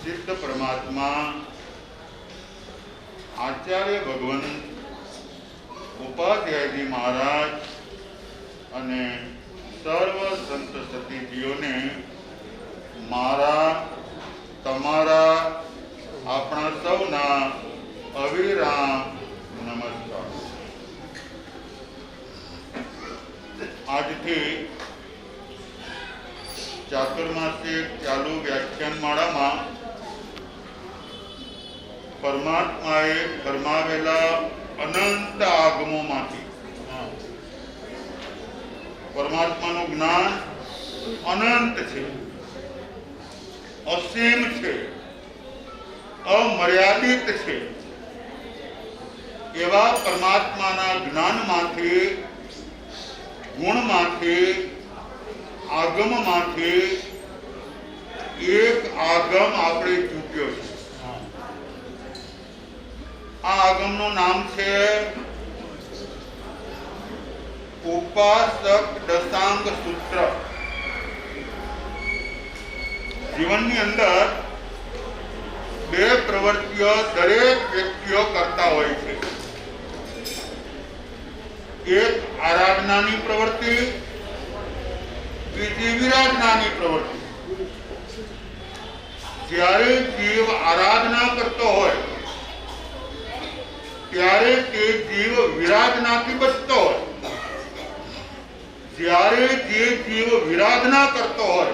सिद्ध परमात्मा आचार्य भगवान उपाध्याय जी महाराज अने सर्व संत सतीजीओ ने मारा तमारा अपना सौना अविराम नमस्कार। आज थी चातुर्मासिक चालू व्याख्यानमाला में परमात्माए फरमावेला अनंत आगमों मांथी परमात्माનું જ્ઞાન અનંત છે, અસીમ છે, અમર્યાદિત છે। એવા પરમાત્માના જ્ઞાનમાંથી, ગુણમાંથી, આગમમાંથી એક આગમ આપણે ચૂક્યો છે। આ આગમનું નામ છે उपासक दशांग सूत्र। जीवननी अंदर बे प्रवृत्तिओ दरेक व्यक्तिओ करता होय छे। एक आराधनानी प्रवृत्ति, बीजी विराधनानी प्रवृत्ति। ज्यारे जीव आराधना करतो होय त्यारे ते जीव विराधनाथी बचतो होय। જ્યારે જે જીવ વિરાધના કરતો હોય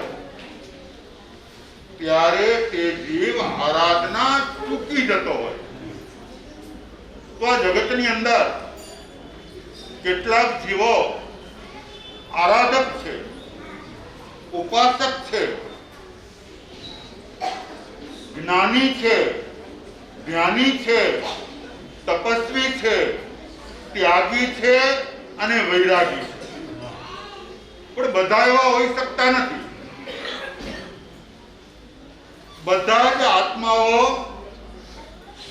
ત્યારે તે જીવ આરાધના ચૂકી જતો હોય। તો આ જગતની અંદર કેટલાક જીવો આરાધક છે, ઉપાસક છે, જ્ઞાની છે, જ્ઞાની છે, તપસ્વી છે, ત્યાગી છે અને વૈરાગી છે। પણ બધા એવા હોઈ શકતા નથી। બધા જ આત્માઓ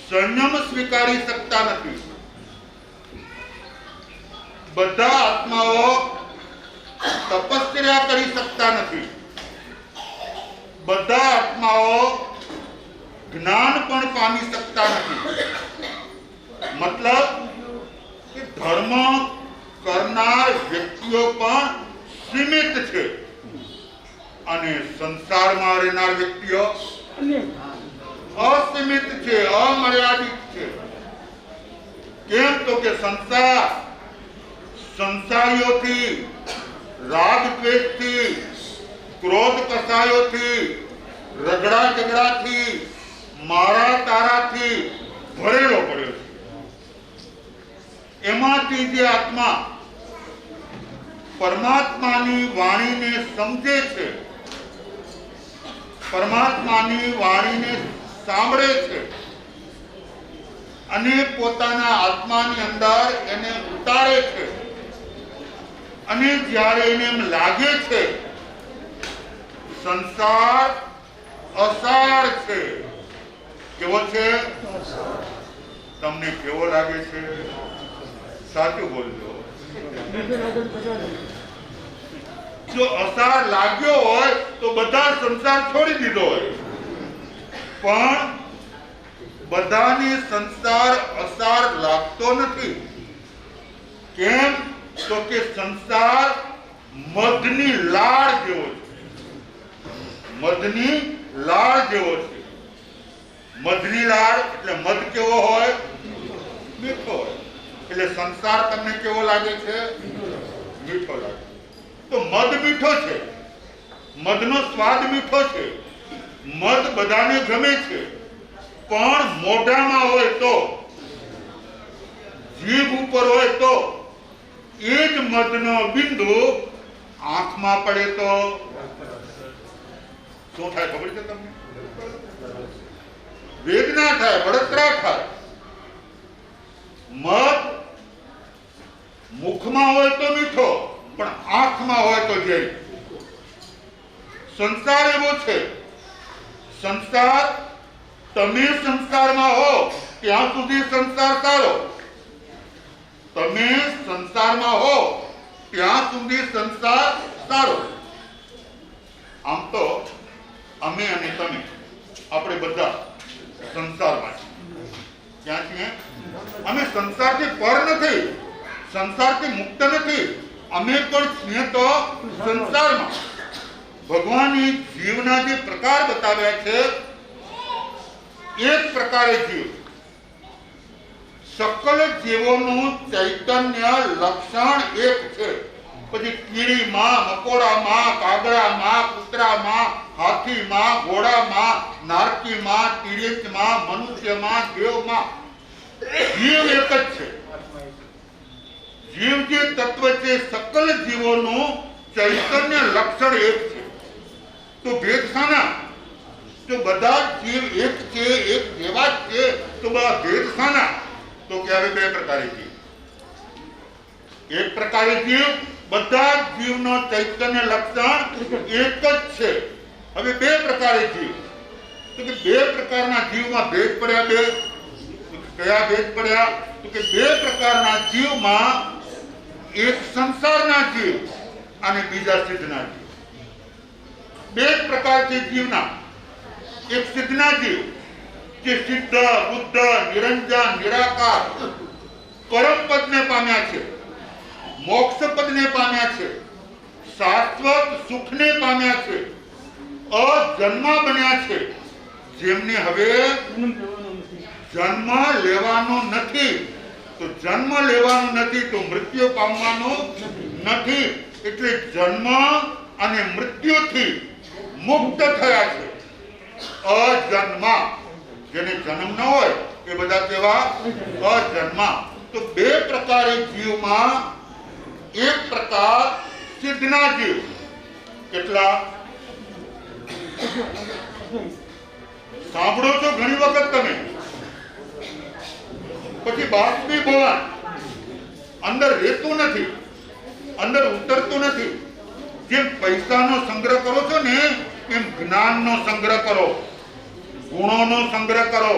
સંયમ સ્વીકારી શકતા નથી। બધા આત્માઓ તપસ્યા કરી શકતા નથી। બધા આત્માઓ જ્ઞાન પણ પામી શકતા નથી। मतलब કે ધર્મ કરનાર વ્યક્તિઓ પણ सीमित छे अने संसार में रहनार व्यक्तिओ असीमित छे, अमर्यादित छे। केम तो के संसार संसारीओ थी, राग द्वेष थी, क्रोध कसायो थी, रगड़ा झगड़ा थी, मारा तारा थी भरेलो पड्यो छे। एमांथी जे आत्मा परमात्मानी वाणीने समझे छे, परमात्मानी वाणीने सांभळे छे अने पोताना आत्मानी अंदर एने उतारे छे अने ज्यारे एने एम लागे छे संसार असार छे। केवो छे? तमने केवो लागे छे? साचुं बोलजो। जो असार लाग्यो होय तो बधा संसार छोड़ी दीधो होय, पण बधाने संसार असार लागतो नथी। केम तो के संसार मधनी लाळ जेवो छे। मधनी लाळ जेवो छे। मधनी लाळ એટલે મધ કેવો હોય? મીઠો હોય। એટલે સંસાર તમને કેવો લાગે છે? મીઠો લાગે। તો મધ મીઠો છે, મધનો સ્વાદ મીઠો છે, મધ બધાને ગમે છે, પણ મોઢામાં હોય તો, જીભ ઉપર હોય તો એ જ મધનો બિંદુ આંખમાં પડે તો શું થાય ખબર છે તમને? વેદના થાય, બળતરા થાય। મધ मुखमा होय तो मीठो पण आंखमा होय तो जेल। संसार एवो छे। संसार तमे संसारमा हो त्यां सुधी संसार सारो, तमे संसारमा हो त्यां सुधी संसार सारो। आम तो अमे अने तमे આપણે બધા સંસારમાં ક્યાં છીએ? અમે સંસારથી પર નથી, સંસારથી મુક્ત નથી, અમે પણ છીએ તો સંસારમાં. ભગવાને જીવના જે પ્રકાર બતાવ્યા છે, એક પ્રકારે જીવ, સકલ જીવોનું ચૈતન્ય લક્ષણ એક છે. પછી કીડીમાં, મકોડામાં, કાગડામાં, કૂતરામાં, હાથીમાં, ઘોડામાં, નારકીમાં, તિર્યકમાં, મનુષ્યમાં, દેવમાં જીવ એક જ છે. જીવ જે તત્વ છે, સકલ જીવોનું ચૈતન્ય લક્ષણ એક છે. તો ભેદ શાના? તો બધા જીવ એક છે, એક જેવા જ છે. તો ભેદ શાના? તો કે હવે બે પ્રકારે જીવ. એક પ્રકારે જીવ, બધા જીવનો ચૈતન્ય લક્ષણ એક જ છે. હવે બે પ્રકારે જીવ, તો કે બે પ્રકારના જીવમાં ભેદ પડ્યા. બે કયા ભેદ પડ્યા? તો કે બે પ્રકારના જીવમાં એક સંસારના જીવ અને બીજા સિદ્ધના જીવ. બે પ્રકાર છે જીવના. એક સિદ્ધના જીવ જે સિદ્ધ, બુદ્ધ, નિરંજન, નિરાકાર પરમ પદને પામ્યા છે, મોક્ષ પદને પામ્યા છે, શાશ્વત સુખને પામ્યા છે, અજન્મા બન્યા છે, જેમને હવે જન્મ લેવાનો નથી. તો જન્મ લેવાનું નથી તો મૃત્યુ પામવાનું નથી. એટલે જન્મ અને મૃત્યુથી મુક્ત થયા છે. અજન્મા, જેને જન્મ ન હોય એ બધા કેવા? અજન્મા. તો બે પ્રકારે જીવમાં એક પ્રકાર સિદ્ધના જીવ. કેટલા? સાંભળો છો ઘણી વખત તમે. પછી બાષ્પીભવન, અંદર રહેતું નથી, અંદર ઉતરતું નથી. જેમ પૈસાનો સંગ્રહ કરો છો ને, એમ જ્ઞાનનો સંગ્રહ કરો, ગુણોનો સંગ્રહ કરો,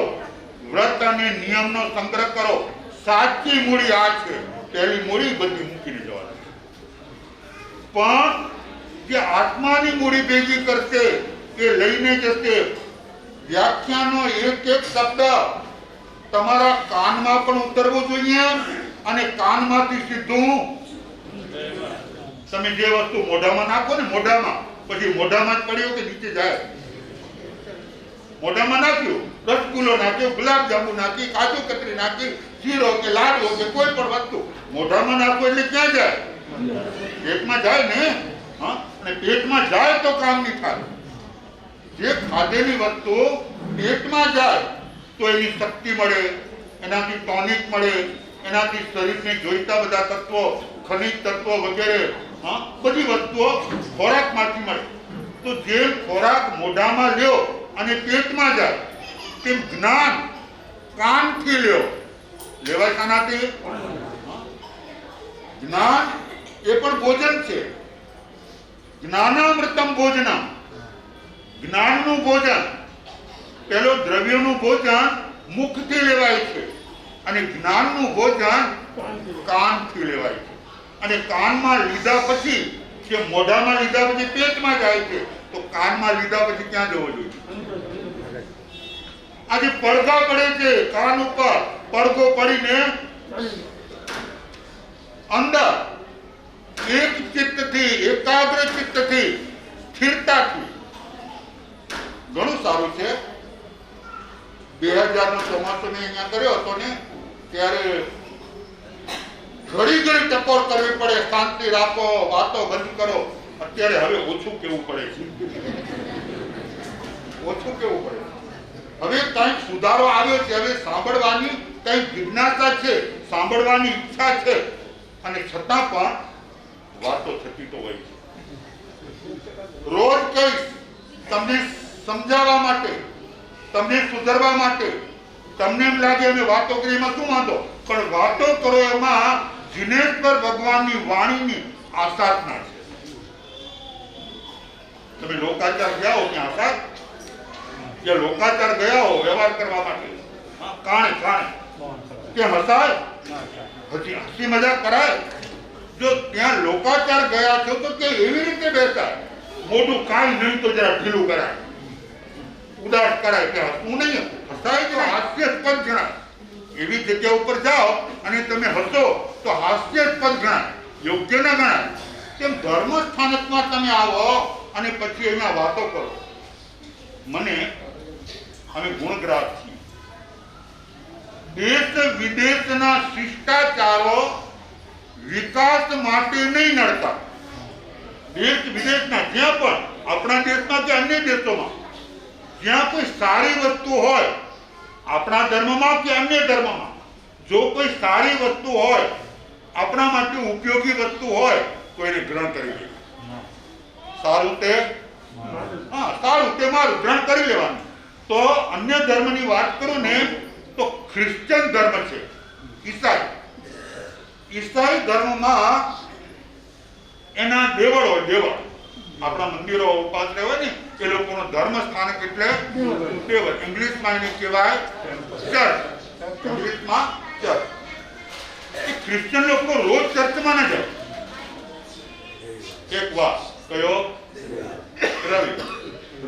વ્રત અને નિયમનો સંગ્રહ કરો. સાચી મૂડી આ છે. પહેલી મૂડી બધી મૂકીને જવાની. પણ જે આત્માની મૂડી ભેગી કરશે એ લઈને જશે. વ્યાખ્યાનો એક એક શબ્દ તમારા કાનમાં પણ ઉતરવું જોઈએ અને કાનમાંથી સીધું તમે જે વસ્તુ મોઢામાં નાખો ને, મોઢામાં, પછી મોઢામાં જ પડ્યું કે નીચે જાય? મોઢામાં નાખ્યું, રસગુલ્લો નાખ્યો, ગુલાબજાંબુ નાખી, કાજુ કતરી નાખી, શીરો કે લાડવો કે કોઈ પણ વસ્તુ મોઢામાં નાખો એટલે ક્યાં જાય? પેટમાં જાય ને. હા, અને પેટમાં જાય તો કામ નહીં થાય. જે ખાધેલી વસ્તુ પેટમાં જાય તો એની શક્તિ મળે, એનાથી ટોનિક મળે, એનાથી શરીરને જોઈતા બધા તત્વો, ખનિજ તત્વો વગેરે બધી વસ્તુઓ ખોરાકમાંથી મળે. તો જે ખોરાક મોઢામાં લ્યો અને પેટમાં જાય, તેમ જ્ઞાન કાનથી લ્યો. લેવાય શાનાથી? જ્ઞાન એ પણ ભોજન છે. જ્ઞાનામૃતમ ભોજનમ, જ્ઞાનનું ભોજન. પેલો દ્રવ્યનું ભોજન મુખથી લેવાય છે અને જ્ઞાનનું ભોજન કાનથી લેવાય છે. અને કાનમાં લીધા પછી, કે મોઢામાં લીધા પછી પેટમાં જાય છે, તો કાનમાં લીધા પછી ક્યાં જવો જોઈએ? આજે પડઘા પડે છે કાન ઉપર, પડઘો પડીને અંદર એક ચિત્તથી, એકાગ્ર ચિત્તથી, સ્થિરતાથી. ઘણું સારું છે. 2000 નો ચોમાસો મેં અહીંયા કર્યો હતો ને, ત્યારે ઘડી ઘડી ટકોર કરવી પડે, શાંતિ રાખો, વાતો બંધ કરો. અત્યારે હવે ઓછું કેવું પડે છે, ઓછું કેવું પડે. હવે કંઈક સુધારો આવ્યો છે. હવે સાંભળવાની કંઈક જિજ્ઞાસા છે, સાંભળવાની ઈચ્છા છે, અને છતાં પણ વાતો થતી તો હોય છે. રોજ કહીશ તમને સમજાવવા માટે, તમને સુધારવા માટે. તમને એમ લાગે અમે વાતો કરી એમાં શું વાંધો? પણ વાતો કરો એમાં જીનેશ્વર ભગવાનની વાણીની આસાધના છે. તમે લોકાચાર ગયા હો ત્યાં આસાદ, કે લોકાચાર ગયા હો વ્યવહાર કરવા માટે, કાણે કાણે કે હસાય, હજી હસી મજાક કરાય. જો ત્યાં લોકાચાર ગયા છો તો કે એવી રીતે બેસાય, મોઢું કાંઈ નહીં તો જરા ઢીલું કરાય. ઉદાસ કરાય કે હસવું નહીં, હસાય તો હાસ્યાસ્પદ ગણાય. એવી જગ્યા ઉપર જાઓ અને તમે હસો તો હાસ્યાસ્પદ ગણાય, યોગ્ય ન ગણાય. તેમ ધર્મ સ્થાનકમાં તમે આવો અને પછી અહીંયા વાતો કરો. અમે ગુણગ્રાહક છીએ. દેશ વિદેશના શિષ્ટાચારો વિકાસ માટે નહીં નડતા. દેશ વિદેશના જ્યાં પણ, આપણા દેશમાં કે અન્ય દેશોમાં જ્યાં કોઈ સારી વસ્તુ હોય, આપણા ધર્મમાં કે અન્ય ધર્મમાં જો કોઈ સારી વસ્તુ હોય, આપણા માટે ઉપયોગી વસ્તુ હોય તો એને ગ્રહણ કરી લેવું. સારું તે મારું ગ્રહણ કરી લેવાનું. તો અન્ય ધર્મની વાત કરું ને તો ખ્રિશ્ચન ધર્મ છે, ઈસાઈ ધર્મમાં એના દેવળ હોય. દેવળ આપણા મંદિરો ઉપાસના હોય ને એ લોકોનો ધર્મ સ્થાનક એટલે દેવળ. ઇંગ્લિશમાં એને કહેવાય ચર્ચ. ઇંગ્લિશમાં ચર્ચ. ક્રિશ્ચન લોકો રોજ ચર્ચમાં ન જાય. એક વાર કયો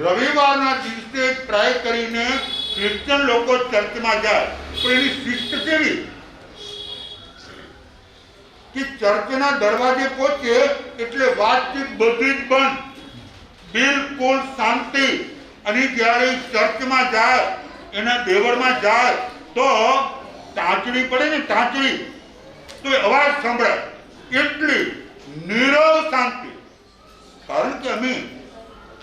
રવિવારના દિવસે ટ્રાય કરીને ક્રિશ્ચન લોકો ચર્ચમાં જાય. તો એની શિસ્ત કેવી કે ચર્ચના દરવાજે પહોંચે એટલે વાતચીત બધી જ બંધ, બિલકુલ શાંતિ. અને જ્યારે ચર્ચમાં જાય, એના દેવળમાં જાય તો ટાંચડી પડે ને, ટાંચડી તો અવાજ સંભળાય. એટલી નીરવ શાંતિ. કારણ કે અમે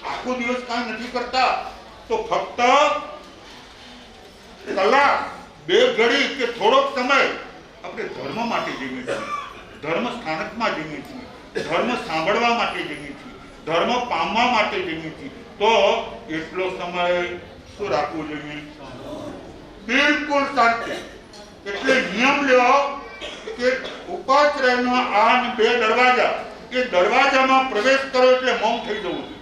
આખો દિવસ કાંઈ નથી કરતા, તો ફક્ત કલાક, 2 ઘડી કે થોડોક સમય આપણે ધર્મ માટે જીવીએ છીએ, ધર્મ સ્થાનકમાં જીવીએ છીએ, ધર્મ સાંભળવા માટે જીવીએ છીએ, ધર્મ પામવા માટે જીવીએ છીએ. તો એટલો સમય શું રાખવું જોઈએ? બિલકુલ શાંતિ. એટલે નિયમ લેવો કે ઉપાશ્રયના આ 2 દરવાજા, એ દરવાજામાં પ્રવેશ કરો એટલે મૌન થઈ જવું જોઈએ.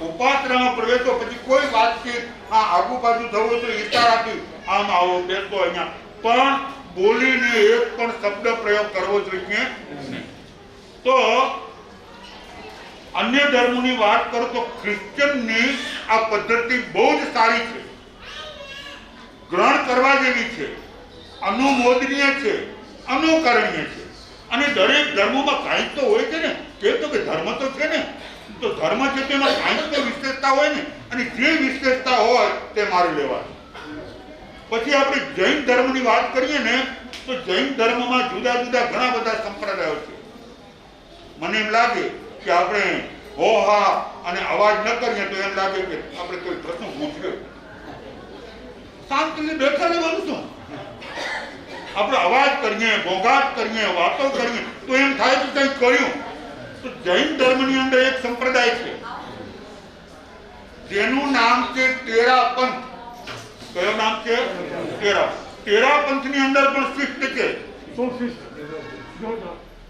ઉપાશ્રયમાં પ્રવેશો પછી કોઈ વાતચીત, આગુ પાછું થવું તો ઈશારાથી આમ આવો, બેસો અહીંયા, પણ બોલીને એક પણ શબ્દ પ્રયોગ કરવો જોઈએ નહીં. તો અન્ય ધર્મોની વાત કરો તો ક્રિશ્ચનની આ પદ્ધતિ બહુ જ સારી છે, ગ્રહણ કરવા જેવી છે, અનુમોદનીય છે, અનુકરણીય છે. અને દરેક ધર્મોમાં કાંઈક તો હોય છે ને. કે ધર્મ તો છે ને, તો ધર્મ છે તેમાં કાંઈક તો વિશેષતા હોય ને, અને જે વિશેષતા હોય તે મારી લેવાની. પછી આપણે જૈન ધર્મની વાત કરીએ ને તો જૈન ધર્મમાં જુદા જુદા ઘણા બધા સંપ્રદાયો છે. મને એમ લાગે કે આપણે હોહા અને અવાજ ન કરીએ તો એમ લાગે કે આપણે કોઈ પ્રશ્ન પૂછ્યો. શાંતિથી બેઠા રહેવાનું શું? આપણે અવાજ કરીએ, ઘોંઘાટ કરીએ, વાતો કરીએ તો એમ થાય કે કંઈક કર્યું. તો જૈન ધર્મની અંદર એક સંપ્રદાય છે જેનું નામ છે તેરા પંથ. કયો નામ છે? તેરા. તેરા પંથની અંદર પણ શિસ્ત છે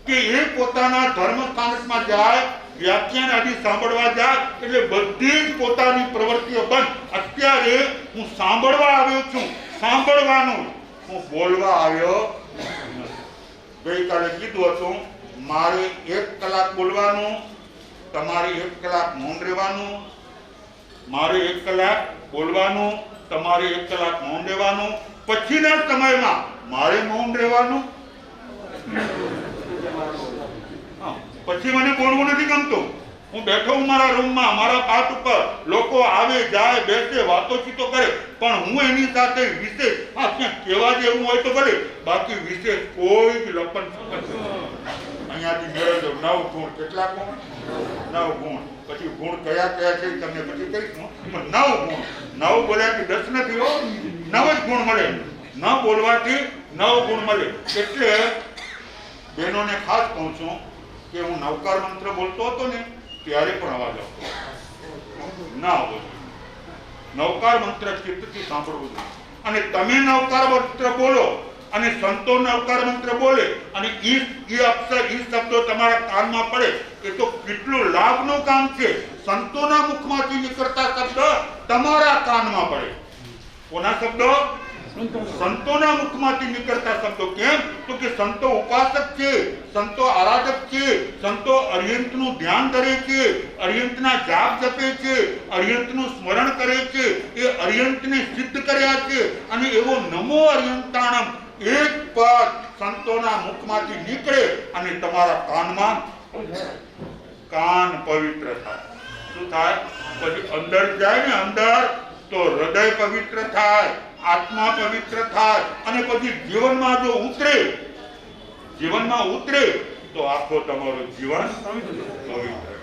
કે એ પોતાના ધર્મ સ્થાનકમાં જાય, વ્યાખ્યાન આદિ સાંભળવા જાય એટલે બધી જ પોતાની પ્રવૃત્તિઓ બંધ. અત્યારે હું સાંભળવા આવ્યો છું, સાંભળવાનું, હું બોલવા આવ્યો. ગઈકાલે કીધું હતું મારે 1 કલાક બોલવાનું, તમારે 1 કલાક મૌન રહેવાનું. મારે 1 કલાક બોલવાનું, તમારે 1 કલાક મૌન રહેવાનું. પછીના સમયમાં મારે મૌન રહેવાનું. પછી મને બોલવું નથી ગમતું. હું બેઠો હું મારા રૂમમાં, મારા પાટ ઉપર, લોકો આવે જાય, બેસે, વાતોચીતો કરે, પણ હું એની સાથે વિશેષ ક્યાંક કહેવા જેવું હોય તો ભલે, બાકી વિશેષ કોઈ જ લપન અહીંયાથી મેળવજો. 9 ગુણ. કેટલા ગુણ? 9 ગુણ. પછી ગુણ કયા કયા છે તમને પછી કહીશું. 9 ગુણ. 9 બોલ્યાથી 10 નથી હો, 9 જ ગુણ મળે. ન બોલવાથી 9 ગુણ મળે. એટલે બહેનોને ખાસ કહું છું કે હું નવકાર મંત્ર બોલતો હતો ને ત્યારે પણ અવાજ આવતો ના આવવો જોઈએ. નવકાર મંત્ર ચિત્તથી સાંભળવું જોઈએ. અને તમે નવકાર મંત્ર બોલો અને સંતો નવકાર મંત્ર બોલે અને ઈ અક્ષર, ઈ શબ્દો તમારા કાનમાં પડે, એ તો કેટલું લાભનું કામ છે. સંતોના મુખમાંથી નીકળતા શબ્દ તમારા કાનમાં પડે. કોના શબ્દો? સંતોના મુખમાંથી નીકળતા શબ્દો. કેમ? તો કે સંતો ઉપાસક છે, સંતો આરાધક છે, સંતો અર્યંતનું ધ્યાન કરે છે, અર્યંતના જાપ જપે છે, અર્યંતનું સ્મરણ કરે છે, એ અર્યંતને સિદ્ધ કર્યા છે. અને એવો નમો અર્યંતાણમ એક પદ સંતોના મુખમાંથી નીકળે અને તમારા કાનમાં કાન પવિત્ર થાય. શું થાય? પછી અંદર જાય ને, અંદર તો હૃદય પવિત્ર થાય, આત્મા પવિત્ર થાય, અને પછી જીવનમાં જો જીવનમાં ઉતરે તો આખો તમારું જીવન પવિત્ર.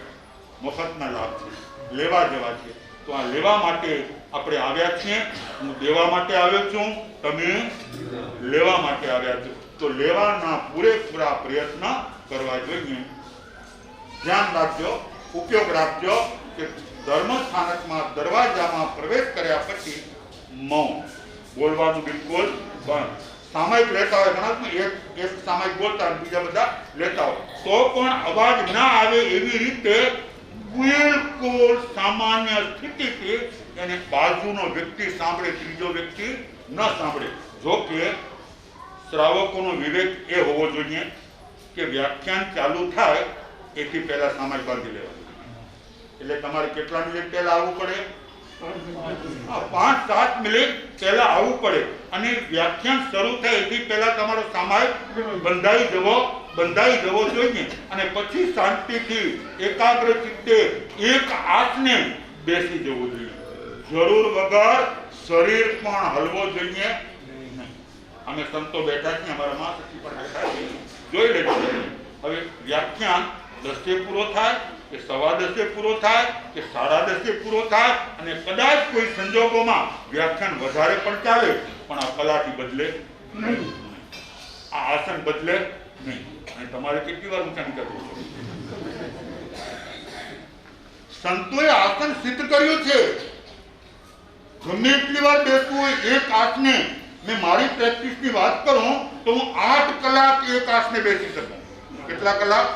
મફતના લાભ છે, લેવા જેવા છે. તો આ લેવા માટે આપણે આવ્યા છીએ. હું દેવા માટે આવ્યો છું, તમે લેવા માટે આવ્યા છો. તો લેવાના પૂરેપૂરા પ્રયત્ન કરવા જોઈએ. ધ્યાન રાખજો, ઉપયોગ રાખજો કે ધર્મસ્થાનકમાં દરવાજામાં પ્રવેશ કર્યા પછી મૌન બોલવાનું બિલકુલ બંધ. સામાયિક લેતા હોય, ઘણા એક સામાયિક બોલતા હોય, બીજા બધા લેતા હોય, તો પણ અવાજ ના આવે એવી રીતે બિલકુલ સામાન્ય સ્થિતિથી એને બાજુનો વ્યક્તિ સાંભળે, ત્રીજો વ્યક્તિ ન સાંભળે. જો કે શ્રાવકોનો વિવેક એ હોવો જોઈએ કે વ્યાખ્યાન ચાલુ થાય એથી પહેલા સામાયિક બાંધી લેવાનું. એટલે તમારે કેટલા મિનિટ પહેલા આવવું પડે? 5-7 મિનિટ પહેલા આવવું પડે. અને વ્યાખ્યાન શરૂ થાય એથી પહેલા તમારો સામાયિક બંધાઈ જવો જોઈએ. અને પછી શાંતિથી એકાગ્ર ચિત્તે એક આસને બેસી જવું જોઈએ. જરૂર વગર શરીર પણ હલવો જોઈએ નહીં. અમે સંતો બેઠા છીએ, અમારા મહાસચિવ પણ બેઠા છે, જોઈ લેજો. હવે વ્યાખ્યાન 10 પૂરો થાય કે 10:15 પૂરો થાય કે 10:30 પૂરો થાય, અને કદાચ કોઈ સંજોગોમાં વ્યાખ્યાન વધારે પણ ચાલે, પણ આ કલાથી બદલે નહીં, આ આસન બદલે નહીં. અને તમારે કેટલી વાર ઊંચા નીચા કરવું છે? સંતોએ આસન સિદ્ધ કર્યું છે. ગમે એટલી વાર બેસવું હોય એક આસને. મેં મારી પ્રેક્ટિસની વાત કરું તો હું 8 કલાક એક આસને બેસી શકું. કેટલા કલાક?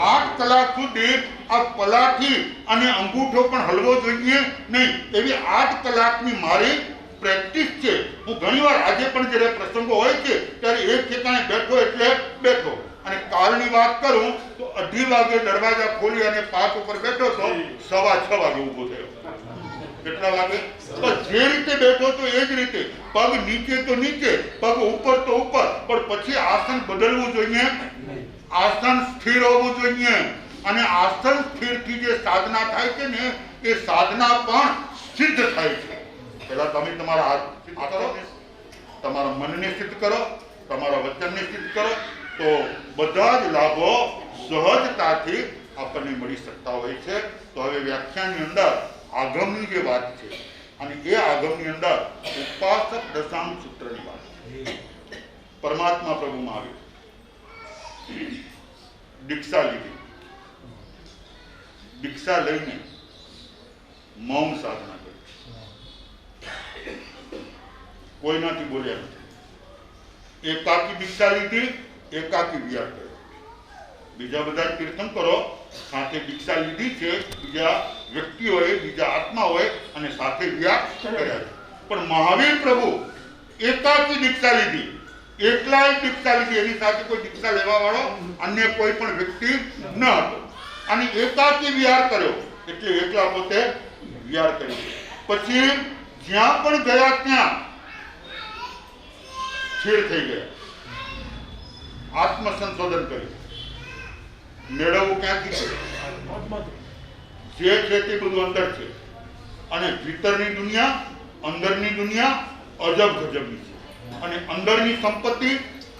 8 કલાક સુધી આ પલાઠી અને અંગૂઠો પણ હલવો જોઈએ નહીં, એવી 8 કલાકની મારી પ્રેક્ટિસ છે. હું ઘણીવાર આજે પણ જ્યારે પ્રસંગો હોય છે ત્યારે એક ઠેકાણે બેઠો એટલે બેઠો. અને કાલની વાત કરું તો 2:30 વાગે દરવાજા ખોલી અને પાક ઉપર બેઠો તો 6:15 વાગે ઊભો થયો. કેટલા વાગે? તો જે રીતે બેઠો તો એ જ રીતે, પગ નીચે તો નીચે, પગ ઉપર તો ઉપર, પણ પછી આસન બદલવું જોઈએ, આસન સ્થિર હોવું જોઈએ. અને આસન સ્થિરથી જે સાધના થાય છે ને, એ સાધના પણ સિદ્ધ થાય છે. પહેલા તમે તમારા હાથ કરો, તમારા મનને સિદ્ધ કરો, તમારા વચનને સિદ્ધ કરો, તો બધા જ લાભો સહજતાથી આપણને મળી શકતા હોય છે. તો હવે વ્યાખ્યાનની અંદર આગમની જે વાત છે, અને એ આગમની અંદર ઉપાસક દશાંગ સૂત્રની વાત. પરમાત્મા પ્રભુમાં આવ્યું, દીક્ષા લીધી, દીક્ષા લઈને મૌન સાધના કરી, કોઈનાથી બોલ્યા નથી. એકાકી દીક્ષા લીધી, એકાકી વિહાર કર્યો. બીજા બધા તીર્થંકરો સાથે દીક્ષા લીધી છે, બીજા વ્યક્તિઓએ, બીજા આત્માઓએ, અને સાથે વિહાર કર્યા છે. પણ મહાવીર પ્રભુ એકાકી દીક્ષા લીધી, એકલા જ દીક્ષા લીધી. એની સાથે કોઈ દીક્ષા લેવા વાળો અન્ય કોઈ પણ વ્યક્તિ ન હતો. અને એકાકી વિહાર કર્યો, એટલે એકલા પોતે વિહાર કર્યો. પછી જ્યાં પણ ગયા ત્યાં સ્થિર થઈ ગયા, આત્મસંશોધન કર્યું. મેળવવું ક્યાંથી છે? જે છે તે બધું અંદર છે. અને ભીતરની દુનિયા, અંદરની દુનિયા અજબ ગજબની છે. અને અંદરની સંપત્તિ,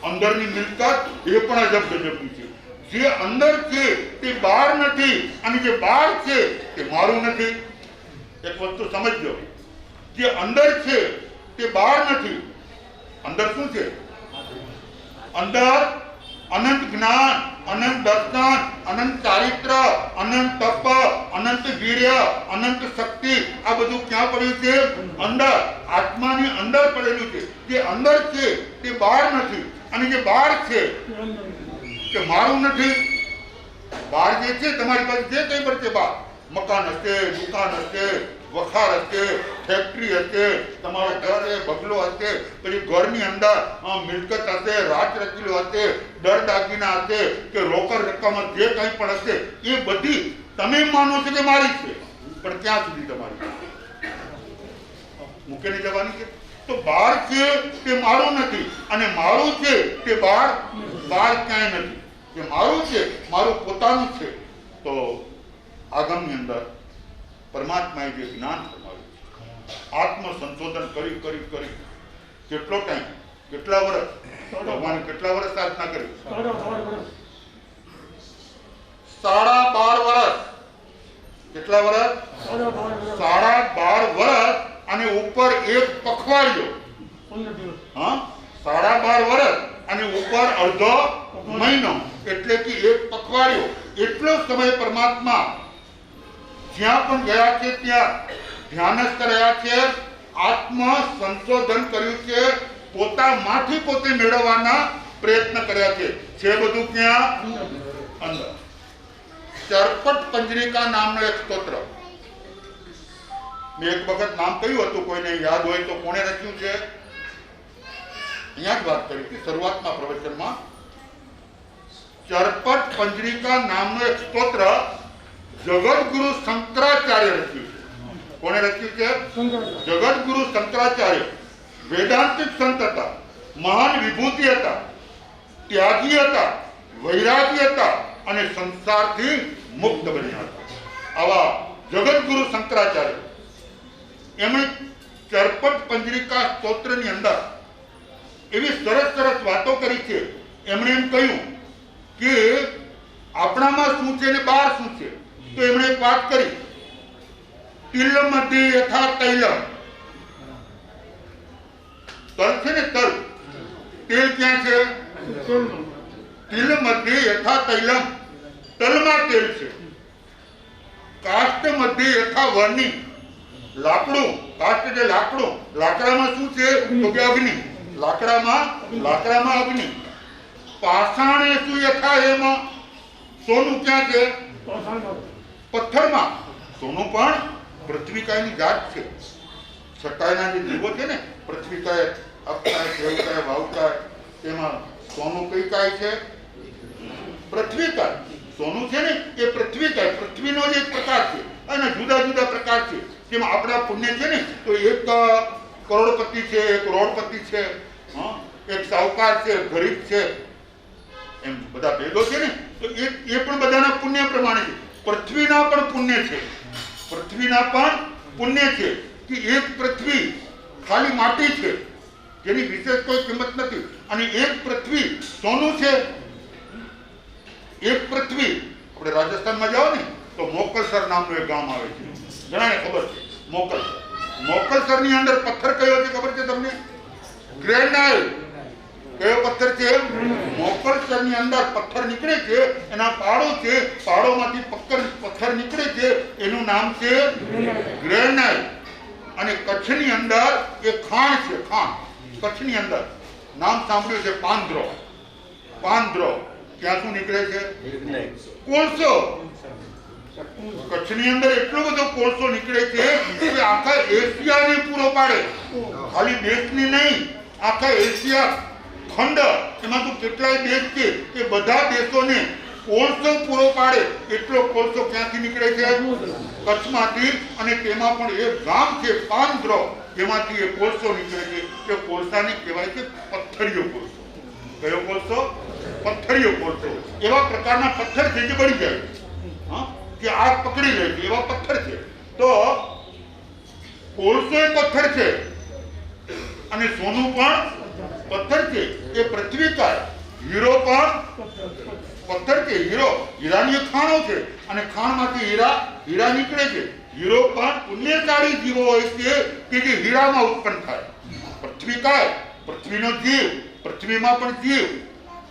અંદરની મિલકત એ પણ અજબ ગજબની છે. જે અંદર છે તે બહાર નથી, અને જે બહાર છે તે મારું નથી. એક વસ્તુ સમજજો, જે અંદર છે તે બહાર નથી. અંદર શું છે? અંદર અનંત જ્ઞાન, અનંત દર્શન, અનંત ચારિત્ર, અનંત તપ, અનંત વીર્ય, અનંત શક્તિ, આ બધું ક્યાં પડ્યું છે? અંદર, આત્માની અંદર પડેલું છે. જે અંદર છે તે બહાર નથી, અને જે બહાર છે તે મારું નથી. બહાર જે છે, તમારી પાસે જે કંઈ પણ છે, બહાર મકાન હશે, દુકાન હશે, વખાર હશે, ફેક્ટરી હશે, તમારો ઘર હશે, બંગલો હશે, પછી ઘરની અંદર મિલકત હશે, રાજ રચીલો હશે, દર દાગીના હશે કે રોકડ રકમ જે કંઈ પણ હશે એ બધી તમે માનો છો કે મારી છે, પણ ક્યાં સુધી તમારી મૂકેલી જવાની છે? તો બહાર છે તે મારું નથી અને મારું છે તે બહાર ક્યાંય નથી. જે મારું છે મારું પોતાનું છે. તો આગમની અંદર પરમાત્માએ જે જ્ઞાન ફરમાવ્યું, આત્મ સંશોધન કરી કરી કરી કેટલો ટાઈમ, કેટલા વર્ષ ભગવાને કેટલા વર્ષ સાધના કરી? 12.5 વર્ષ. કેટલા વર્ષ? 12.5 વર્ષ અને ઉપર એક પખવાડિયો. હા, 12.5 વર્ષ અને ઉપર અડધો મહિનો એટલે કે એક પખવાડિયો. એટલો સમય પરમાત્મા જ્યાં પણ ગયા છે ત્યાં ધ્યાનસ્થ રહ્યા છે, આત્મ સંશોધન કર્યું છે, પોતામાંથી પોતે મેળવવાના પ્રયત્ન કર્યા છે. બધું ક્યાં? અંદર. ચરપટ પંજરિકા નામનો એક સ્તોત્ર મેં એક વખત નામ કહ્યું હતું, કોઈને યાદ હોય તો કોણે રચ્યું છે? અહીંયા જ વાત કરી હતી શરૂઆતમાં પ્રવચનમાં. ચરપટ પંજરિકા નામનો એક સ્તોત્ર જગતગુરુ શંકરાચાર્ય રચ્યું છે. કોણે રચ્યું છે? જગતગુરુ શંકરાચાર્ય. વેદાંતિક સંત હતા, મહાન વિભૂતિ હતા, ત્યાગી હતા, વૈરાગી હતા અને સંસારથી મુક્ત બન્યા હતા. આવા જગતગુરુ શંકરાચાર્ય એમણે ચરપટ પંજરિકા સ્તોત્રની અંદર એવી સરસ સરસ વાતો કરી છે. એમણે એમ કહ્યું કે આપણામાં શું છે ને બહાર શું છે. તો એમણે એક વાત કરી, તિલ મધ્ય યથા તૈલમ. તલ છે ને તલ, તેલ ક્યાં છે? તિલ મધ્ય યથા તૈલમ, તલમાં તેલ છે. કાષ્ટ મધ્ય યથા વર્ણિ, લાકડું, કાષ્ટ એટલે લાકડું, લાકડામાં શું છે? તો કે અગ્નિ. લાકડામાં અગ્નિ. પાષાણે શું યથા એમાં, સોનું ક્યાં છે? પથ્થરમાં. સોનું પણ પૃથ્વીકાયની જાત છે. સકાયના જે જીવો છે ને, પૃથ્વીકાય, અપકાય, દેવકાય, વાવકાય, તેમાં સોનું કઈ કાય છે? પૃથ્વીકાય. સોનું છે ને એ પૃથ્વીકાય, પૃથ્વીનો જ એક પ્રકાર છે અને જુદા જુદા પ્રકાર છે. જેમાં આપણા પુણ્ય છે ને તો એક કરોડપતિ છે, એક રોડપતિ છે, એક સાહુકાર છે, ગરીબ છે, એમ બધા ભેદો છે ને. તો એ પણ બધાના પુણ્ય પ્રમાણે છે. પૃથ્વીના પણ પુણ્ય છે, પૃથ્વીના પણ પુણ્ય છે કે એક પૃથ્વી ખાલી માટી છે જેની વિશેષ કોઈ કિંમત નથી અને એક પૃથ્વી સોનું છે. એક પૃથ્વી, આપણે રાજસ્થાનમાં જાઓ ને તો મોકલસર નામનું એક ગામ આવે છે, ઘણાને ખબર છે. મોકલસરની અંદર પથ્થર કયો છે ખબર છે તમને? ગ્રેનાઇટ. કયો પથ્થર છે? મોકલસરની અંદર પથ્થર નીકળે છે, એના પાડો છે, પાડોમાંથી પથ્થર નીકળે છે, એનું નામ છે ગ્રેનાઇટ. અને કચ્છની અંદર એક ખાણ છે, ખાણ. કચ્છની અંદર નામ સાંભળ્યું છે પાંદરો. પાંદરો ક્યાં શું નીકળે છે? કોલસો. કચ્છની અંદર એટલો બધો કોલસો નીકળે છે કે આખા એશિયાને પૂરો પાડે. ખાલી દેશની નહીં, આખા એશિયા ખંડ, એમાં તો કેટલાય દેશ છે એ બધા દેશોને કોલસો પૂરો પાડે એટલો કોલસો ક્યાંથી નીકળે છે? કચ્છમાંથી. અને તેમાં પણ એક ગામ છે પાંદરો, જેમાંથી એ કોલસો નીકળે છે. એ કોલસાને કહેવાય છે પથ્થરિયો કોલસો. કયો કોલસો? પથ્થરિયો કોલસો. એવા પ્રકારના પથ્થર છે જે બળી જાય, કે આગ પકડી લે છે, એવા પથ્થર છે. તો કોલસો એ પથ્થર છે અને સોનું પણ પથ્થર છે. એ પૃથ્વીકાય. હીરો પણ પથ્થર છે. હીરાની ખાણો છે અને ખાણમાંથી હીરા નીકળે છે. હીરો પણ પુણ્યશાળી જીવો હોય છે કે જે હીરામાં ઉત્પન્ન થાય. પૃથ્વીકાય, પૃથ્વીનો જીવ, પૃથ્વીમાં પણ જીવ.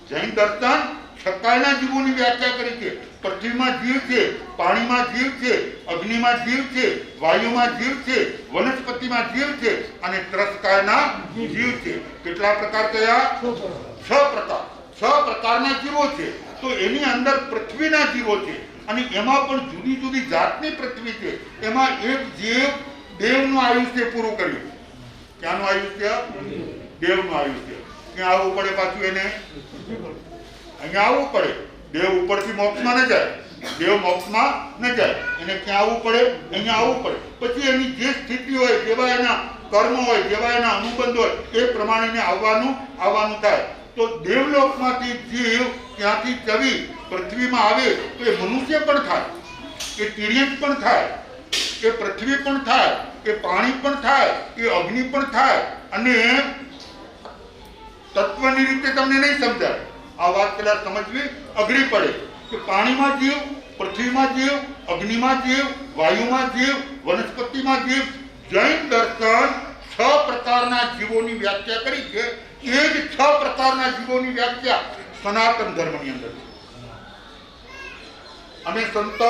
જૈન દર્શન સકાયના જીવોની વ્યાખ્યા કરી છે. પૃથ્વીમાં જીવ છે, પાણીમાં જીવ છે, અગ્નિમાં જીવ છે, વાયુમાં જીવ છે, વનસ્પતિમાં જીવ છે અને ત્રસકાયના જીવ છે. કેટલા પ્રકાર કયા? 6 પ્રકાર. 6 પ્રકારના જીવો છે. તો એની અંદર પૃથ્વીના જીવો છે અને એમાં પણ જુદી જુદી જાતની પૃથ્વી છે. એમાં એક જીવ દેવનું આયુષ્ય પૂરું કર્યું. ક્યાંનું આયુષ્ય? દેવનું આયુષ્ય. ક્યાં આવવું પડે પાછું એને? અહીંયા આવવું પડે. દેવ ઉપરથી મોક્ષમાં ન જાય, દેવ મોક્ષમાં ન જાય, એને ક્યાં આવવું પડે? અહીંયા આવવું પડે. પછી એની જે સ્થિતિ હોય, જેવા એના કર્મ હોય, જેવા એના અનુબંધ હોય, એ પ્રમાણે આવવાનું થાય. તો દેવલોકમાંથી જીવ ત્યાંથી ચવી પૃથ્વીમાં આવે તો એ મનુષ્ય પણ થાય, એ તિર્યક પણ થાય, એ પૃથ્વી પણ થાય, એ પાણી પણ થાય, એ અગ્નિ પણ થાય. અને તત્વની રીતે તમને નહીં સમજાય. આ વાત કદાચ સમજવી અઘરી પડે કે પાણીમાં જીવ, પૃથ્વીમાં જીવ, અગ્નિમાં જીવ, વાયુમાં જીવ, વનસ્પતિમાં જીવ. જૈન દર્શન 6 પ્રકારના જીવોની વ્યાખ્યા કરી છે. એ જ 6 પ્રકારના જીવોની વ્યાખ્યા સનાતન ધર્મની અંદર છે. અમે સંત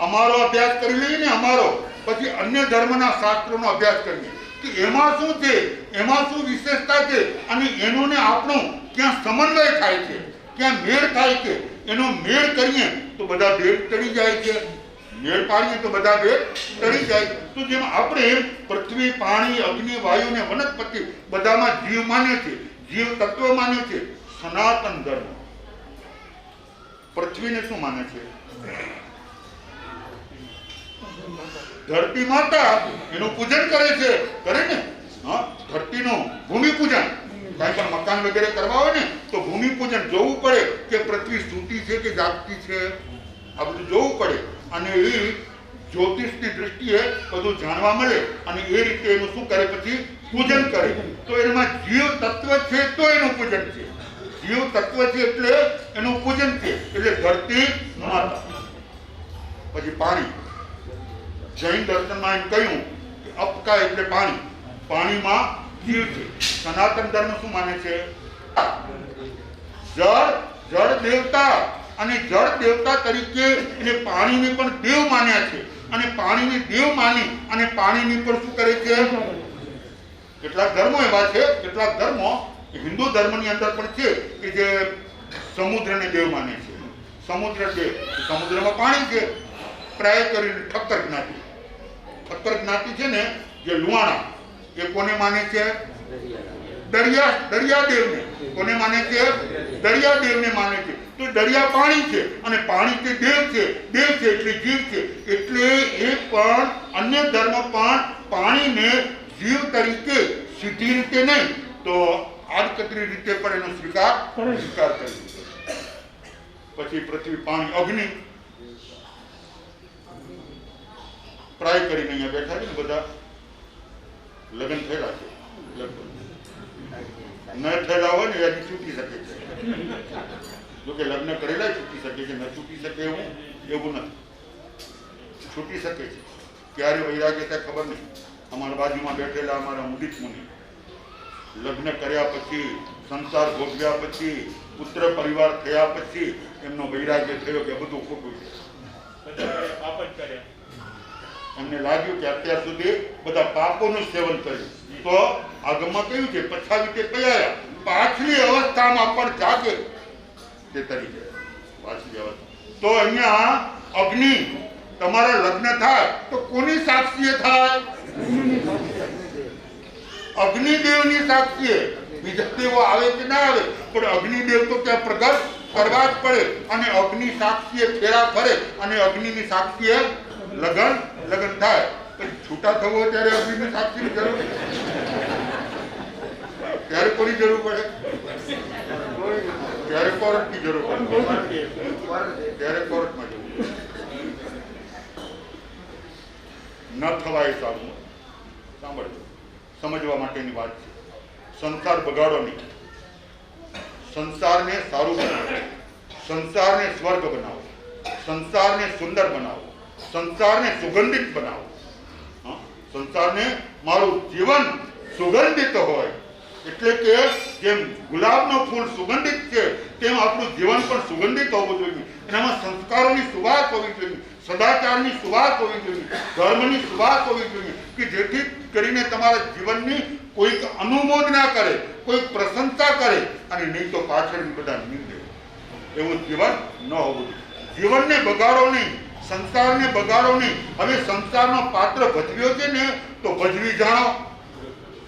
અમારો અભ્યાસ કરી લઈએ ને, અમારો પછી અન્ય ધર્મના શાસ્ત્રોનો અભ્યાસ કરીએ કે એમાં શું છે, એમાં શું વિશેષતા છે, અને એનો ને આપણો ક્યાં સમન્વય થાય છે, ક્યાં મેળ થાય છે. એનો મેળ કરીએ તો બધા ભેદ ચડી જાય છે, મેળ પાડીએ તો બધા ભેદ ચડી જાય. તો જેમ આપણે પૃથ્વી, પાણી, અગ્નિ, વાયુ ને વનસ્પતિ બધામાં જીવ માને છે, જીવ તત્વ માને છે. સનાતન ધર્મ પૃથ્વીને શું માને છે? ધરતી માતા, એનું પૂજન કરે છે, કરે ને? હા, ધરતીનું ભૂમિ પૂજન. કાંઈ પણ મકાન વગેરે કરવા હોય ને તો ભૂમિ પૂજન જોવું પડે કે પૃથ્વી સૂતી છે કે જાગતી છે, આ બધું જોવું પડે. અને એ જ્યોતિષની દૃષ્ટિએ બધું જાણવા મળે અને એ રીતે એનું શું કરે? પછી પૂજન કરે. તો એમાં જીવ તત્વ છે તો એનું પૂજન છે, જીવ તત્વ છે એટલે એનું પૂજન છે. એટલે ધરતી માતા. પછી પાણી. જૈન દર્શનમાં એમ કહ્યું કે અપકા એટલે પાણી, પાણીમાં જીવ છે. સનાતન ધર્મ શું માને છે? જળ દેવતા, અને જળ દેવતા તરીકે એને પાણીને પણ દેવ માન્યા છે. અને પાણીને દેવ માની અને પાણીની પણ શું કરે છે? કેટલાક ધર્મો એવા છે, કેટલાક ધર્મો હિન્દુ ધર્મની અંદર પણ છે કે જે સમુદ્રને દેવ માને છે. સમુદ્ર દેવ, સમુદ્રમાં પાણી છે. પ્રાય કરીને ઠક્કર જ્ઞાતિ, ઠક્કર જ્ઞાતિ છે ને જે લુહાણા, એ કોને માને છે? દરિયાદેવને. કોને માને છે? દરિયાદેવને માને છે. તો દરિયા પાણી છે અને પાણી તે દેવ છે, દેવ છે એટલે જીવ છે. એટલે એ પણ અન્ય ધર્મ પણ પાણીને જીવ તરીકે સીધી રીતે નહીં તો આડકતરી રીતે પણ એનો સ્વીકાર કરે. પછી પૃથ્વી, પાણી, અગ્નિ. પ્રાય કરીને અહીંયા બેઠા છે ને બધા, લગ્ન થયેલા છે, ન થયેલા હોય ને એની છૂટી શકે છે. જોકે લગ્ન કરેલા છૂટી શકે છે, ન છૂટી શકે એવું નથી. છૂટી શકે છે. ક્યારે વૈરાગ્ય થાય ખબર નહીં. અમારા બાજુમાં બેઠેલા અમારા મુદિત મુનિ લગ્ન કર્યા પછી, સંસાર ભોગવ્યા પછી, પુત્ર પરિવાર થયા પછી એમનો વૈરાગ્ય થયો કે બધું ખોટું છે. એમને લાગ્યું કે અત્યાર સુધી બધા પાપોનું સેવન કર્યું, તો આગમમાં કહ્યું છે પછાવી તે પયાયા, પાછલી અવસ્થામાં પણ જાગે તે તરી જાય. પાછલી અવસ્થા. તો અહીંયા અગ્નિ, તમારા લગ્ન થાય તો કોની સાક્ષીએ થાય? અગ્નિદેવની સાક્ષીએ. બીજા દેવો આવે કે ના આવે, પણ અગ્નિદેવ તો ત્યાં પ્રગટ કરવા જ પડે. અને અગ્નિ સાક્ષીએ ફેરા ફરે અને અગ્નિની સાક્ષીએ લગન થાય. પછી છૂટા થવો ત્યારે અગ્નિની સાક્ષીની જરૂર, ત્યારે કોની જરૂર પડે? ત્યારે કોર્ટની જરૂર પડે, ત્યારે કોર્ટમાં જવું. ન થવાય સારું. સાંભળજો, સમજવા માટેની વાત છે. સંસાર બગાડો નહીં. સંસારને સારું બનાવો, સંસારને સ્વર્ગ બનાવો, સંસારને સુંદર બનાવો, સંસારને સુગંધિત બનાવો. સંસારને મારું જીવન સુગંધિત હોય. એટલે કે જેમ ગુલાબનું ફૂલ સુગંધિત છે તેમ આપણું જીવન પણ સુગંધિત હોવું જોઈએ. એનામાં સંસ્કારોની સુવાસ હોવી જોઈએ, સદાચારની સુવાસ હોવી જોઈએ, ધર્મની સુવાસ હોવી જોઈએ કે જેથી કરીને તમારા જીવનની કોઈક અનુમોદના કરે, કોઈક પ્રશંસા કરે અને નહીં તો પાછળ બધા નિંદે. એવું જીવન ન હોવું જોઈએ. જીવનને બગાડો નહીં, સંસારને બગાડો નહીં. હવે સંસારનો પાત્ર ભજવ્યો છે ને તો ભજવી જાણો.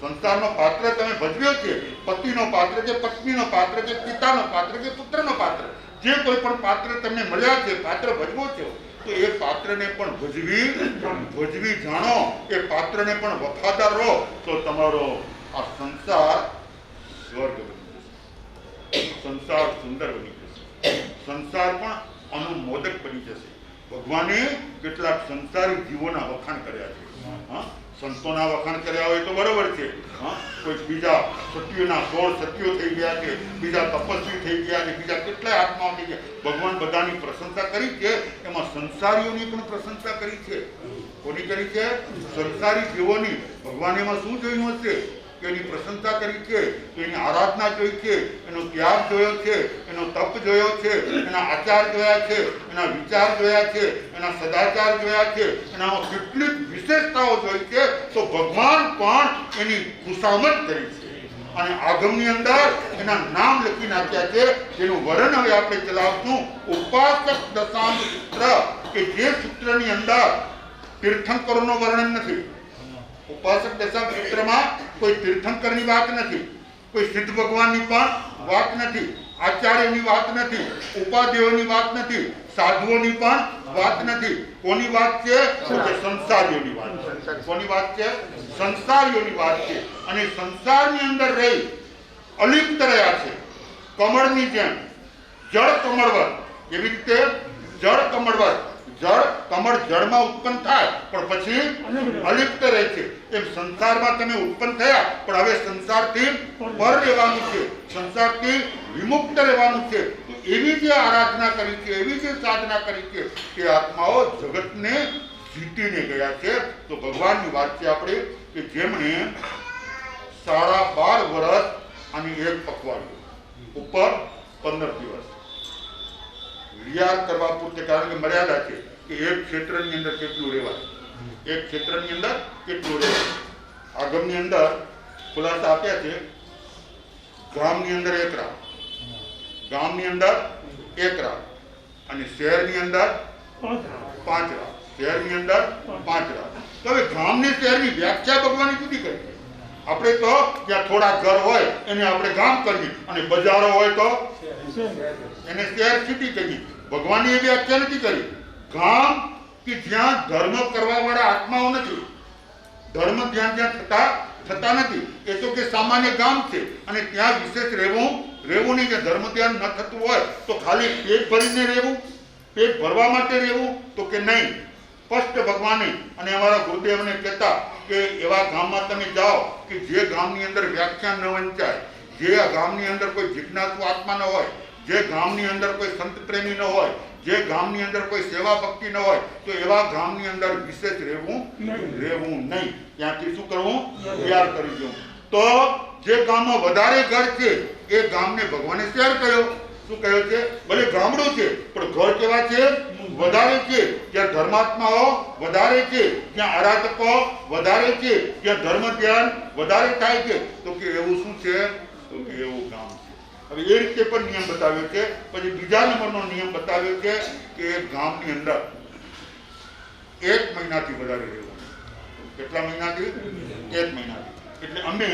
સંસારનો પાત્ર તમે ભજવ્યો છે, પતિનો પાત્ર કે પત્નીનો પાત્ર કે પિતાનો પાત્ર કે પુત્રનો પાત્ર, જે કોઈ પણ પાત્ર તમને મળ્યા છે, પાત્ર ભજવો છો, તો એ પાત્રને પણ ભજવી જાણો. એ પાત્રને પણ વફાદાર રહો તો તમારો આ સંસાર સ્વર્ગ બની જશે. સંસાર સુંદર બની જશે. સંસાર પણ અનુમોદક બની જશે. ભગવાને કેટલાક સંસારી જીવોના વખાણ કર્યા છે. સંતોના વખાણ કર્યા હોય તો બરોબર છે. કોઈ બીજા સત્યોના 16 સત્યો થઈ ગયા છે, બીજા તપસ્વી થઈ ગયા છે, બીજા કેટલાય આત્માઓ થઈ ગયા. ભગવાન બધાની પ્રશંસા કરી છે. એમાં સંસારીઓની પણ પ્રશંસા કરી છે. કોની કરી છે? સંસારી જીવોની. ભગવાન એમાં શું જોયું હશે? એની પ્રશંસા કરી છે, એની આરાધના જોઈ છે, એનો ત્યાગ જોયો છે, એનો તપ જોયો છે, એના આચાર જોયા છે, એના વિચાર જોયા છે, એના સદાચાર જોયા છે, એનામાં કેટલીક વિશેષતાઓ જોઈ છે. તો ભગવાન પણ એની ખુશામત કરી છે અને આગમની અંદર એના નામ લખી નાખ્યા છે, જેનું વર્ણન હવે આપણે ચલાવશું. ઉપાસક દશાંગ સૂત્ર, કે જે સૂત્રની અંદર તીર્થંકરોનું વર્ણન નથી. ઉપાસક દશાંગ સૂત્રમાં કોઈ તીર્થંકરની વાત નથી, કોઈ સિદ્ધ ભગવાનની પણ વાત નથી, આચાર્યની વાત નથી, ઉપાધ્યાયોની વાત નથી, સાધુઓની પણ વાત નથી. કોની વાત છે? સંસારીઓની વાત છે. કોની વાત છે? સંસારીઓની વાત છે. અને સંસારની અંદર રહી અલિપ્ત રહ્યા છે. કમળની જેમ જળ કમળવત. એવી રીતે જળ કમળવત. જળ કમળ જળમાં ઉત્પન્ન થાય પણ પછી અલિપ્ત રહે છે. એમ સંસારમાં તમે ઉત્પન્ન થયા પણ હવે સંસારથી પર રહેવાનું છે, સંસારથી વિમુક્ત રહેવાનું છે. તો એવી જે આરાધના કરી છે, એવી જે સાધના કરી છે, તે આત્માઓ જગતને જીતીને ગયા છે. તો ભગવાનની વાત છે આપણે કે જેમણે 12.5 વર્ષ અને 1 પખવાડિયું ઉપર 15 દિવસ વિહાર કરવા પૂરતે, કારણ કે મર્યાદા છે કે એક ક્ષેત્રની અંદર કેટલું રહેવાય, એક ક્ષેત્રની અંદર કેટલું રહેવાય. આગમની અંદર ખુલાસા આપ્યા છે. ગામની અંદર 1 રાત, ગામની અંદર 1 રાત અને શહેરની અંદર 5 રાત, શહેરની અંદર 5 રાત. તો હવે ગામને શહેરની વ્યાખ્યા ભગવાને જુદી કરી છે. આપણે તો જ્યાં થોડા ઘર હોય એને આપણે ગામ કરીએ અને બજારો હોય તો એને શહેર સિટી કહીએ. ભગવાને એ વ્યાખ્યા નથી કરી. ગામ કે જ્યાં ધર્મ કરવા વાળા આત્માઓ નથી, ધર્મ જ્યાં જ્યાં થતા નથી, એ તો કે સામાન્ય ગામ છે અને ત્યાં વિશેષ રહેવું નહીં. કે ધર્મ ધ્યાન ન થતું હોય તો ખાલી પેટ ભરીને રહેવું, પેટ ભરવા માટે રહેવું, તો કે નહીં. સ્પષ્ટ ભગવાને અને અમારા ગુરુદેવને કહેતા કે એવા ગામમાં તમે જાઓ કે જે ગામની અંદર વ્યાખ્યાન ન વંચાય, જે ગામની અંદર કોઈ જિજ્ઞાસુ આત્મા ન હોય, જે ગામની અંદર કોઈ સંત પ્રેમી ન હોય, જે ગામની અંદર કોઈ સેવા ભક્તિ ન હોય, તો એવા ગામની અંદર વિશેષ રહેવું નહીં. ત્યાંથી શું કરવું? ત્યાર કરી દેવું. તો જે ગામમાં વધારે ઘર છે એ ગામને ભગવાને શહેર કહ્યો. શું કહ્યો છે? ભલે ગામડું છે પણ ઘર કેવા છે? વધારે છે. જ્યાં ધર્માત્માઓ વધારે છે, જ્યાં આરાધકો વધારે છે, જ્યાં ધર્મ ધ્યાન વધારે થાય છે, તો કે એવું શું છે? તો કે એવું ગામ છે. હવે એ રીતે પણ નિયમ બતાવ્યો છે. પછી બીજા નંબરનો નિયમ બતાવ્યો છે કે ગામની અંદર 1 મહિનાથી વધારે રહેવાનું. કેટલા મહિનાથી? 1 મહિનાથી. એટલે અમે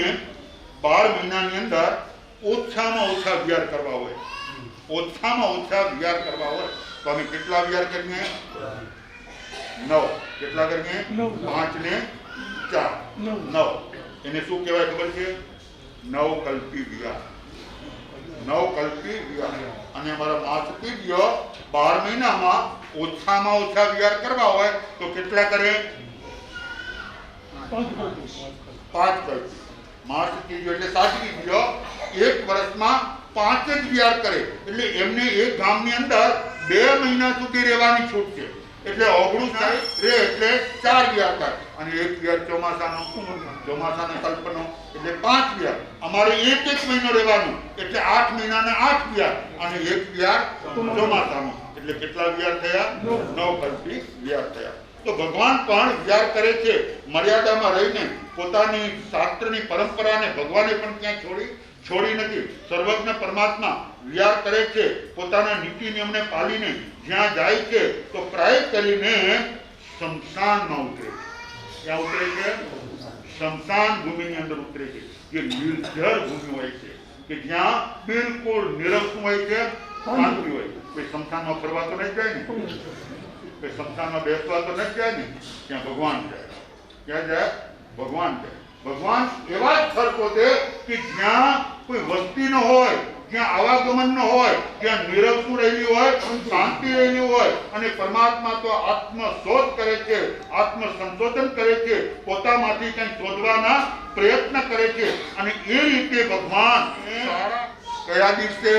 12 મહિનાની અંદર ઓછામાં ઓછા વિહાર કરવા હોય, ઓછામાં ઓછા વિહાર કરવા હોય તો અમે કેટલા વિહાર કરીએ? 9. કેટલા કરીએ? 5 ને 4 9. એને શું કહેવાય ખબર છે? નવકલ્પી વિહાર. નવકલ્પી વિહાર. અને અમારા માસતીજીઓ 12 મહિનામાં ઓછામાં ઓછા વિહાર કરવા હોય તો કેટલા કરે? 5 કલ્પી. માસતીજીઓ એટલે સાચવીજીઓ 1 વર્ષમાં 5 જ વિહાર કરે. એટલે એમને એક ગામની અંદર 2 મહિના સુધી રહેવાની છૂટ છે. એટલે ઓગણું થાય રે એટલે 4 વિહાર થાય અને 1 વિહાર ચોમાસાનો કલ્પનો એટલે 5 વિહાર. અમારે 1 મહિનો રહેવાનું એટલે 8 મહિનાના 8 વિહાર અને 1 વિહાર ચોમાસાનો એટલે કેટલા વિહાર થયા? 9 કલ્પી વિહાર થયા. તો ભગવાન પણ વિચાર કરે છે મર્યાદામાં રહીને પોતાની શાસ્ત્રની પરંપરાને ભગવાને પણ ક્યાં છોડી નથી. સર્વજ્ઞ પરમાત્મા વિચાર કરે છે પોતાના નીતિ નિયમને પાલીને જ્યાં જાય છે તો પ્રાય કરીને શમશાનમાં ઉતરે છે. ક્યાં ઉતરે છે? શમશાન ભૂમિની અંદર ઉતરે છે, જે નિર્જર ભૂમિ હોય છે કે જ્યાં બિલકુલ નિરક્ષ હોય છે, શાંતિ હોય. કોઈ શમશાનમાં ફરવા તો નથી જાય ને, કોઈ શમશાનમાં બેસવા તો નથી જાય ને, ત્યાં ભગવાન જાય. ક્યાં જાય? ભગવાન જાય. ભગવાન એવા જ સ્થળ શોધે કે જ્યાં કોઈ વસ્તી ન હોય, જ્યાં આવાગમન ન હોય, જ્યાં નિરક્ષ રહેલી હોય, શાંતિ રહેલી હોય. અને પરમાત્મા તો આત્મશોધ કરે છે, આત્મસંશોધન કરે છે, પોતામાંથી કંઈ શોધવાના પ્રયત્ન કરે છે. અને એ રીતે ભગવાન કયા દિવસે?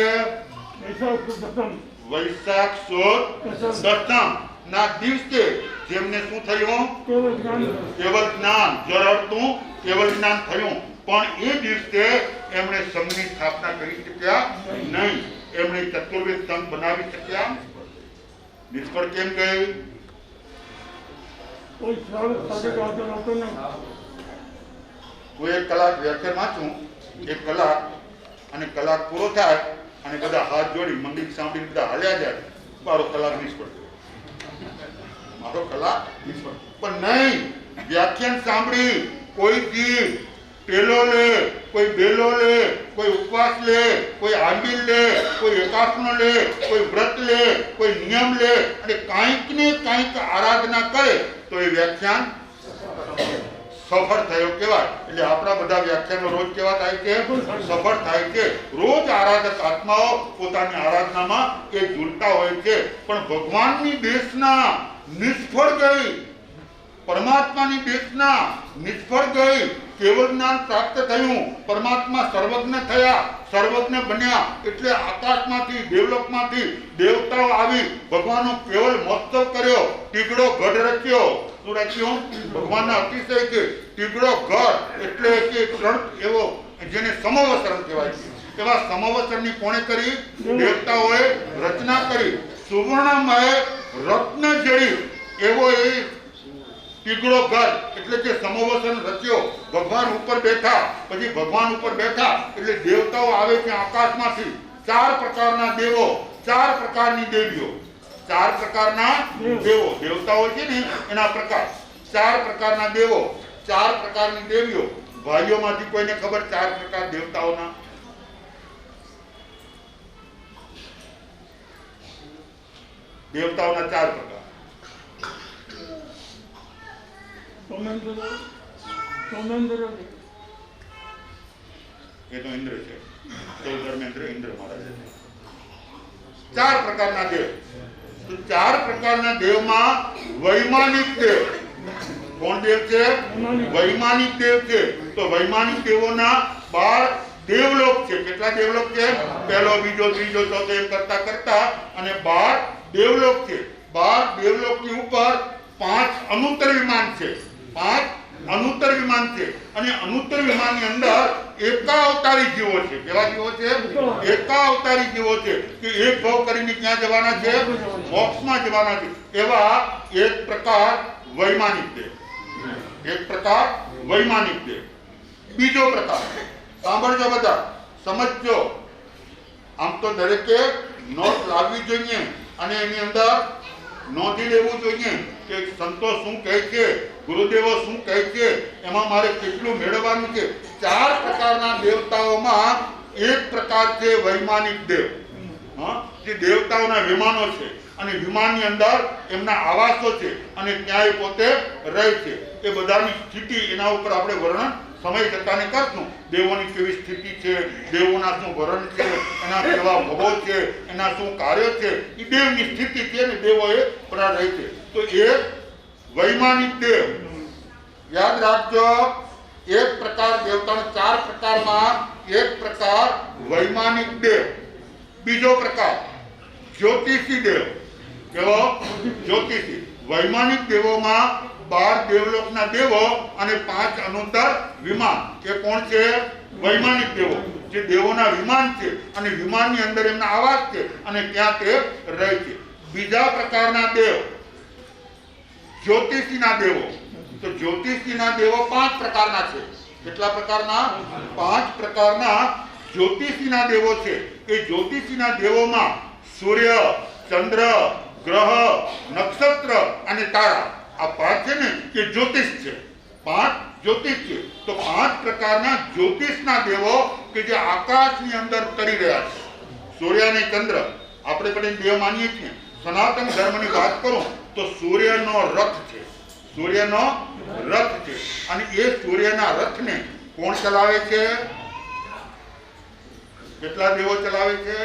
વૈશાખ સુદ દસમ ના દિવસે જેમને શું થયું? કેવળ જ્ઞાન જરડતું કેવળ જ્ઞાન થયું. પણ એ દિવસે એમણે સંઘની સ્થાપના કરી શક્યા નહીં. એમણે ચતુર્વેદ સંઘ બનાવી શક્યા. નિષ્ફળ કેમ ગઈ? હું 1 કલાક વ્યાખ્યાન વાંચું, 1 કલાક, અને કલાક પૂરો થાય અને બધા હાથ જોડી મંદિર સાંભળીને બધા હાલ્યા જાય, મારો કલાક નિષ્ફળ ગયો, મારો કલાક નિષ્ફળ. પણ નહીં, વ્યાખ્યાન સાંભળી કોઈ દી પેલો લે, કોઈ બેલો લે, કોઈ ઉપવાસ લે, કોઈ આંબીલ લે, કોઈ એકાસનો લે, કોઈ વ્રત લે, કોઈ નિયમ લે અને કાંઈક ને કાંઈક આરાધના કરે તો એ વ્યાખ્યાન સફળ થયો કહેવાય. એટલે આપણા બધા વ્યાખ્યાનો રોજ કેવા થાય છે? સફળ થાય છે. રોજ આરાધક આત્માઓ પોતાની આરાધનામાં એ ઝૂલતા હોય છે. પણ ભગવાનની દેશના નિષ્ફળ ગઈ, પરમાત્માની દેશના નિષ્ફળ ગઈ. કેવળ જ્ઞાન પ્રાપ્ત થયું, પરમાત્મા સર્વજ્ઞ થયા, સર્વજ્ઞ બન્યા. એટલે આકાશમાંથી દેવલોકમાંથી દેવતાઓ આવી ભગવાનનો કેવળ મહોત્સવ કર્યો, ટીગડો ગઢ રચ્યો. શું રાખ્યો? ભગવાનના અતિશય છે ટીગડો ગઢ, એટલે કે ત્રણ એવો જેને સમવસરણ કહેવાય છે. એવા સમવસરની કોણે કરી? દેવતાઓએ રચના કરી. સુવર્ણમય રત્ન જડી એવો એ ટીગડો ઘર, એટલે કે સમવસન રચ્યો. ભગવાન ઉપર બેઠા, પછી ભગવાન ઉપર બેઠા એટલે દેવતાઓ આવે છે આકાશમાંથી. 4 પ્રકારના દેવો, 4 પ્રકારની દેવીઓ, 4 પ્રકારના દેવો. દેવતાઓ છે ને એના પ્રકાર, 4 પ્રકારના દેવો, 4 પ્રકારની દેવીઓ. ભાઈઓમાંથી કોઈને ખબર 4 પ્રકાર દેવતાઓના? દેવતાઓના 4 પ્રકાર. એ તો ઇન્દ્ર છે, ધર્મેન્દ્ર ઇન્દ્ર મહારાજ. 4 પ્રકારના દેવ. તો 4 પ્રકારના દેવમાં વૈમાનિક દેવ. કોણ દેવ છે? વૈમાનિક દેવ છે. તો વૈમાનિક દેવોના 12 દેવલોક છે. કેટલા દેવલોક છે? પહેલો, બીજો, ત્રીજો, ચોથો એમ કરતા કરતા અને 12 દેવલોક છે. 12 દેવલોકની ઉપર 5 અનુત્તર વિમાન છે. 5 અનુત્તર વિમાન છે. અને અનુત્તર વિમાનની અંદર એકાવતારી જીવો છે. કેવા જીવો છે? એકાવતારી જીવો છે કે એક ભાવ કરીને ક્યાં જવાના છે? મોક્ષમાં જવાના છે. એવા એક પ્રકાર વૈમાનિક દેવ. એક પ્રકાર વૈમાનિક દેવ. બીજો પ્રકાર સાંભળજો, બધા સમજજો. આમ તો દરેકે નોટ લાવવી જોઈએ અને એની અંદર નોંધી લેવું જોઈએ કે સંતો શું કહે છે, ગુરુદેવો શું કહે છે, એમાં મારે કેટલું મેળવવાનું છે. 4 પ્રકારના દેવતાઓમાં એક પ્રકાર છે વૈમાનિક દેવ. જે દેવતાઓના વિમાનો છે અને વિમાનની અંદર એમના આવાસો છે અને ત્યાં એ પોતે રહે છે. એ બધાની સ્થિતિ એના ઉપર આપણે વર્ણન સમય જતાને કરશું. દેવોની કેવી સ્થિતિ છે, દેવોના શું વર્ણન છે, એના કેવા ભવો છે, એના શું કાર્ય છે, એ દેવની સ્થિતિ છે ને દેવો એ રહે છે. તો એ વૈમાનિક દેવ. યાદ રાખજો, એક પ્રકાર દેવતાના 4 પ્રકારમાં એક પ્રકાર વૈમાનિક દેવ. બીજો પ્રકાર જ્યોતિષી દેવ. કેવો? જ્યોતિષી. વૈમાનિક દેવોમાં 12 દેવલોકના દેવો અને 5 અનુત્તર વિમાન. એ કોણ છે? વૈમાનિક દેવો. જે દેવોના વિમાન છે અને વિમાનની અંદર એમના આવાસ છે અને ત્યાં તે રહે છે. બીજા પ્રકારના દેવ જ્યોતિષીના દેવો. તો જ્યોતિષીના દેવો 5 પ્રકારના છે. કેટલા પ્રકારના? 5 પ્રકારના જ્યોતિષીના દેવો છે. એ જ્યોતિષીના દેવોમાં સૂર્ય, ચંદ્ર, ગ્રહ, નક્ષત્ર અને તારા, આ 5 છે ને એ જ્યોતિષ છે. 5 જ્યોતિષ છે. તો 5 પ્રકારના જ્યોતિષના દેવો કે જે આકાશની અંદર તરી રહ્યા છે. સૂર્ય અને ચંદ્ર આપણે પણ દેવ માનીએ છીએ. સનાતન ધર્મની વાત કરું તો સૂર્યનો રથ છે. સૂર્યનો રથ છે. અને એ સૂર્યના રથને કોણ ચલાવે છે? કેટલા દેવો ચલાવે છે?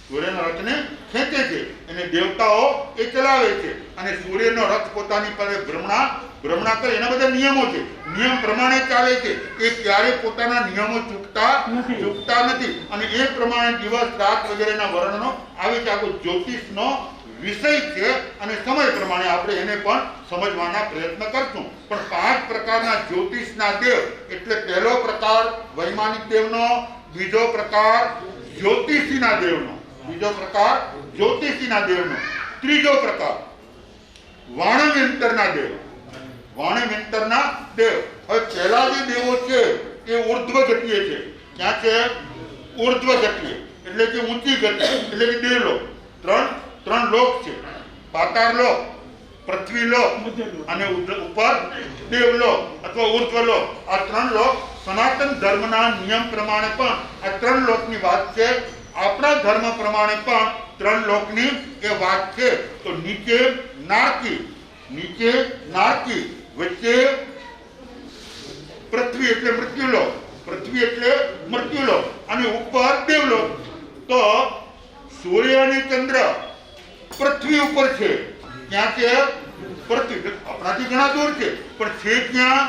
સૂર્યના રથને ખેંચે છે અને દેવતાઓ એ ચલાવે છે. અને સૂર્યનો રથ પોતાની પાસે ભ્રમણા કરે. એના બધા નિયમો છે. નિયમ પ્રમાણે ચાલે છે. એ ક્યારે પોતાના નિયમો ચૂકતા નથી. અને એ પ્રમાણે દિવસ રાત વગેરેના વર્ણનો આવે છે. આખો જ્યોતિષનો વિષય છે અને સમય પ્રમાણે આપણે એને પણ સમજવાના પ્રયત્ન કરશું. પણ 5 પ્રકારના જ્યોતિષના દેવ એટલે પહેલો પ્રકાર વૈમાનિક દેવનો, બીજો પ્રકાર જ્યોતિષીના દેવનો, બીજો પ્રકાર જ્યોતિષીના દેવનો, ત્રીજો પ્રકાર વાણવ્યંતરના દેવ. વાણવ્યંતરના દેવ. હવે પહેલા જે દેવો છે એ ઉર્ધ્વ ગતિએ છે. ક્યાં છે? ઉર્ધ્વ ગતિએ એટલે કે ઊંચી ગતિ એટલે કે દેવલોક. ત્રણ લોક છે. પાતાળ લોક, પૃથ્વી લોક અને ઉપર દેવલોક અથવા ઉર્ધ્વલોક. આ 3 લોક સનાતન ધર્મના નિયમ પ્રમાણે પણ આ 3 લોકની વાત છે. આપણા ધર્મ પ્રમાણે પણ 3 લોકની એ વાત છે. તો નીચે નારકી, વચ્ચે પૃથ્વી એટલે મૃત્યુલોક અને ઉપર દેવલોક. તો સૂર્ય અને ચંદ્ર પૃથ્વી ઉપર છે. ક્યાં છે? પૃથ્વી આપણાથી ઘણા દૂર છે પણ છે ક્યાં?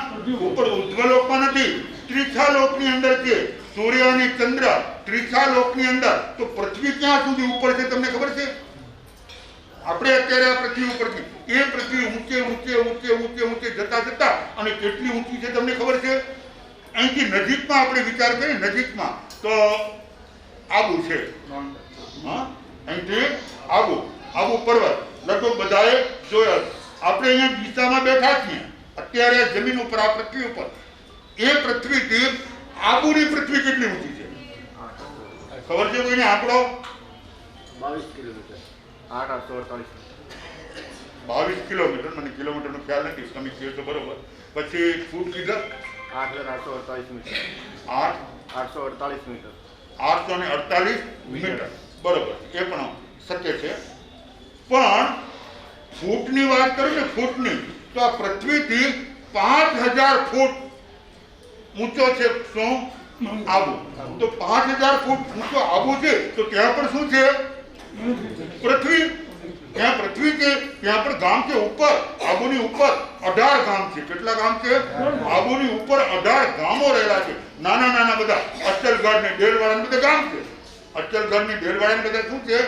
ઉપર ઉર્ધ્વલોકમાં નથી, ત્રીછા લોકની અંદર છે. સૂર્ય અને ચંદ્ર ત્રીછા લોકની અંદર. તો પૃથ્વી ક્યાં સુધી ઉપર છે તમને ખબર છે? આપણે અત્યારે આ પૃથ્વી ઉપર છે. એ પૃથ્વી ઊંચે જતા અને કેટલી ઊંચી છે તમને ખબર છે? અહીંથી નજીકમાં આપણે વિચાર કરીએ, નજીકમાં તો આબુ છે. અહીંથી આબુ પર્વત લગભગ બધાએ જોયા. આપણે અહીંયા દિશામાં બેઠા છીએ અત્યારે જમીન ઉપર, આ પૃથ્વી ઉપર. એ પૃથ્વીથી આબુની પૃથ્વી કેટલી ઊંચી છે ખબર છે કોઈને આંકડો? 22 કિલોમીટર. 22 કિલોમીટર. મને કિલોમીટરનો ખ્યાલ નથી, તમે કહો તો બરોબર. પછી ફૂટ કીધા 8,848 મીટર. 848 મીટર. 848 મીટર બરોબર. એ પણ શક્ય છે. પણ ફૂટની વાત કરું ને, ફૂટની, તો આ પૃથ્વીથી 5000 ફૂટ ઊંચો છે શું? આબુ. તો 5000 ફૂટ ઊંચો આબુ છે. તો ત્યાં પણ શું છે? પૃથ્વી. ત્યાં પૃથ્વી છે, ત્યાં પણ ગામ છે ઉપર. આબુની ઉપર 18 ગામ છે. કેટલા ગામ છે? આબુની ઉપર 18 ગામો રહેલા છે. નાના બધા અચલગઢ ને ડેલવાડા બધા ગામ છે. અચલગઢ ને ડેલવાડા બધા શું છે?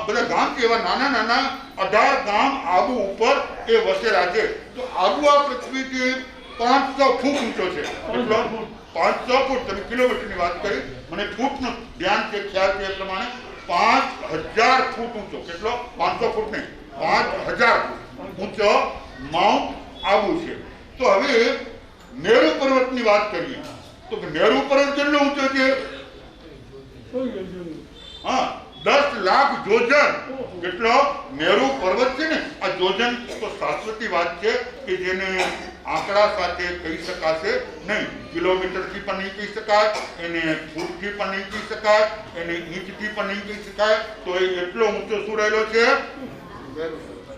બધા ગામ છે. એવા નાના 18 ગામ આબુ ઉપર એ વસેલા છે. તો આબુ આ પૃથ્વીથી 500 ફૂટ ઊંચો છે. કેટલો? 500 ફૂટ. તમે કિલોમીટરની વાત કરી, મને ફૂટનું ધ્યાન છે, ખ્યાલ છે. એ પ્રમાણે 5000 ફૂટ ઊંચો. કેટલો? 500 ફૂટ નહીં, 5000 ફૂટ ઊંચો માઉન્ટ આબુ છે. તો હવે મેરુ પર્વતની વાત કરીએ તો મેરુ પર્વત કેટલો ઊંચો છે? 10 લાખ જોજન. કેટલો? મેરુ પર્વત છે ને આ જોજન તો શાશ્વતી વાત છે કે જેને આંકડા સાથે કહી શકાશે નહીં. કિલોમીટરથી પણ નહીં કહી શકાય, એને ફૂટથી પણ નહીં કહી શકાય, એને ઇંચથી પણ નહીં કહી શકાય. તો એ એટલો ઊંચો શું રહેલો છે?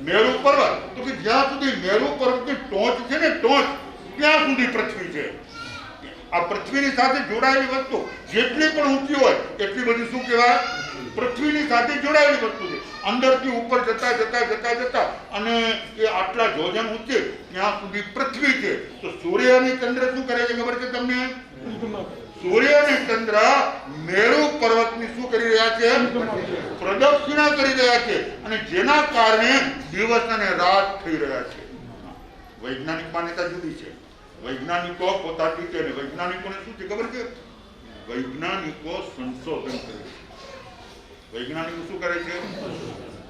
મેરુ પર્વત. તો કે જ્યાં સુધી મેરુ પર્વતની ટોચ છે ને, ટોચ, ત્યાં સુધી પૃથ્વી છે. આ પૃથ્વીની સાથે જોડાયેલી વસ્તુ જેટલી પણ ઊંચી હોય એટલી બધી શું કહેવાય? પૃથ્વીની સાથે જોડાયેલી વસ્તુ છે. અંદરથી ઉપર જતા અને એ આટલા જોજન ઊંચે ત્યાં સુધી પૃથ્વી છે. તો સૂર્ય અને ચંદ્ર શું કરે છે ખબર છે તમને? સૂર્ય અને ચંદ્ર મેરુ પર્વતની શું કરી રહ્યા છે? પ્રદક્ષિણા કરી રહ્યા છે. અને જેના કારણે દિવસ અને રાત થઈ રહ્યા છે. વૈજ્ઞાનિક માન્યતા જુદી છે. વૈજ્ઞાનિકો પોતાની રીતે, અને વૈજ્ઞાનિકોને શું છે ખબર છે? વૈજ્ઞાનિકો સંશોધન કરે છે. વૈજ્ઞાનિકો શું કરે છે?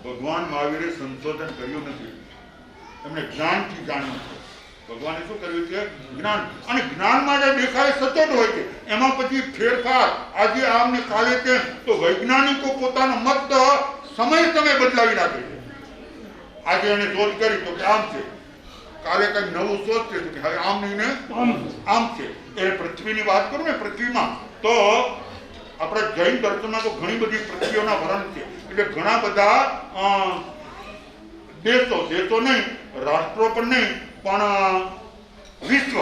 ભગવાન મહાવીરે સંશોધન કર્યું નથી. એમણે જ્ઞાનથી જાણ્યું છે. ભગવાને શું કર્યું છે? જ્ઞાન. અને જ્ઞાનમાં જે દેખાય સચોટ હોય છે, એમાં પછી ફેરફાર આજે આમ ને કાલે તેમ, તો વૈજ્ઞાનિકો પોતાનો મત સમય બદલાવી નાખે છે. આજે એને શોધ કરી તો કે આમ છે, કાલે કઈ નવું શોધ છે કે હવે આમ નહીં ને આમ છે. એ પૃથ્વીની વાત કરું ને, પૃથ્વીમાં તો આપણા જૈન દર્શનમાં તો ઘણી બધી પૃથ્વીઓના વર્ણન છે. એટલે ઘણા બધા દેશો નહીં, રાષ્ટ્રો પણ નહીં, પણ વિશ્વ,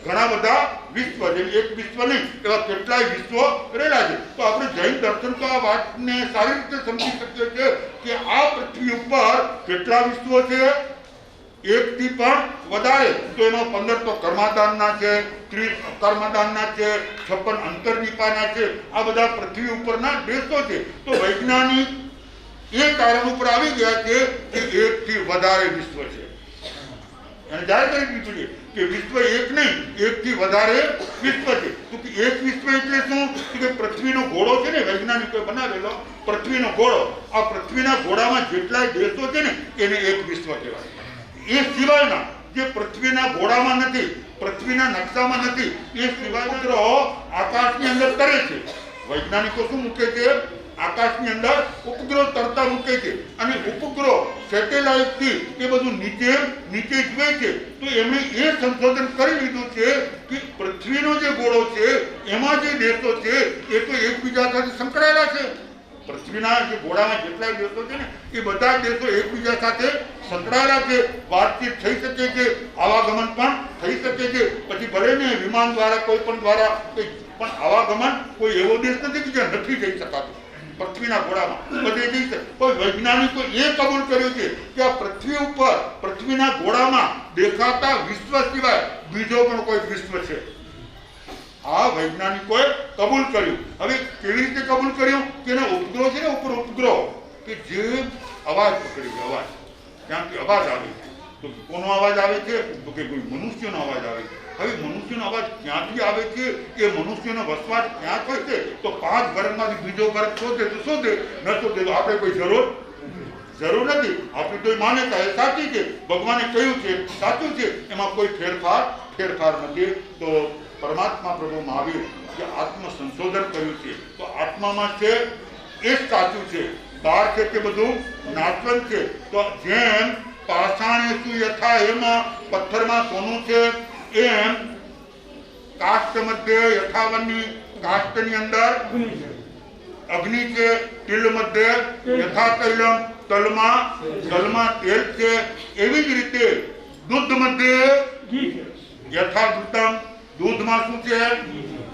ઘણા બધા વિશ્વ, જેમ એક વિશ્વ નહીં એવા કેટલાય વિશ્વો રહેલા છે. તો આપણે જૈન દર્શન તો આ વાતને સારી રીતે સમજી શકીએ છીએ કે આ પૃથ્વી ઉપર કેટલા વિશ્વો છે, એકથી પણ વધારે. તો એમાં 15 તો કર્માદાનના છે, 30 અકર્માદાનના છે, 56 અંતર્નિપાના છે. આ બધા પૃથ્વી ઉપરના દેશો છે. તો વૈજ્ઞાનિક એ કારણ ઉપર આવી ગયા છે કે એકથી વધારે વિશ્વ છે. અને જાહેર કરી દીધું છે કે વિશ્વ એક નહીં, એકથી વધારે વિશ્વ છે. તો કે એક વિશ્વ એટલે શું? કે પૃથ્વીનો ઘોડો છે ને, વૈજ્ઞાનિકોએ બનાવેલો પૃથ્વીનો ઘોડો, આ પૃથ્વીના ઘોડામાં જેટલાય દેશો છે ને એને એક વિશ્વ કહેવાય. એ સિવાયના જે પૃથ્વીના ઘોડામાં નથી, પૃથ્વીના નકશામાં નથી, એ સિવાય ઉપગ્રહો આકાશની અંદર તરે છે. વૈજ્ઞાનિકો શું મૂકે છે? આકાશની અંદર ઉપગ્રહ તરતા મૂકે છે. અને ઉપગ્રહ સેટેલાઇટથી એ બધું નીચે જુએ છે. તો એમણે એ સંશોધન કરી લીધું છે કે પૃથ્વીનો જે ગોળો છે એમાં જે દેશો છે એ તો એકબીજા સાથે સંકળાયેલા છે. પૃથ્વીના જે ગોળામાં જેટલા દેશો છે ને એ બધા દેશો એકબીજા સાથે સંકળાયેલા છે. વાતચીત થઈ શકે છે, આવાગમન પણ થઈ શકે છે. પછી ભલે ને વિમાન દ્વારા, કોઈ પણ દ્વારા, પણ આવાગમન કોઈ એવો દેશ નથી કે જ્યાં નથી જઈ શકાતું. પૃથ્વીના ઘોડામાં બધે જઈ શકે. પણ વૈજ્ઞાનિકો એ કબૂલ કર્યું છે કે આ પૃથ્વી ઉપર, પૃથ્વીના ઘોડામાં દેખાતા વિશ્વ સિવાય બીજો પણ કોઈ વિશ્વ છે. આ વૈજ્ઞાનિકોએ કબૂલ કર્યું. હવે કેવી રીતે કબૂલ કર્યું? કે એના ઉપગ્રહ છે ને, ઉપર ઉપગ્રહ કે જે અવાજ પકડી છે, અવાજ, ત્યાંથી અવાજ આવે છે. તો કોનો અવાજ આવે છે? તો કે કોઈ મનુષ્યનો અવાજ આવે છે. હવે મનુષ્યનો અવાજ ક્યાંથી આવે છે? એ મનુષ્યનો વસવાટ ક્યાં થાય છે? તો 5 વર્ગમાંથી બીજો વર્ગ શોધે તો શોધે, ન શોધે તો આપણે કોઈ જરૂર નથી. આપણી તો માન્યતા એ સાચી છે, ભગવાને કહ્યું છે સાચું છે, એમાં કોઈ ફેરફાર નથી. તો પરમાત્મા પ્રભુ મહાવીર જે આત્મ સંશોધન કર્યું છે, તો આત્મામાં છે એ જ સાચું છે, બહાર છે તે બધું નાશવંત છે. તો જેમ પાષાણે શું યથા, એમાં પથ્થરમાં સોનું છે, એમ કાષ્ટ મધ્ય યથાવનની, કાષ્ટની અંદર અગ્નિ છે, તિલ મધ્ય યથા તૈલમ, તલમાં તેલ છે. એવી જ રીતે દૂધ મધ્ય યથા દૂતમ, દૂધમાં શું છે?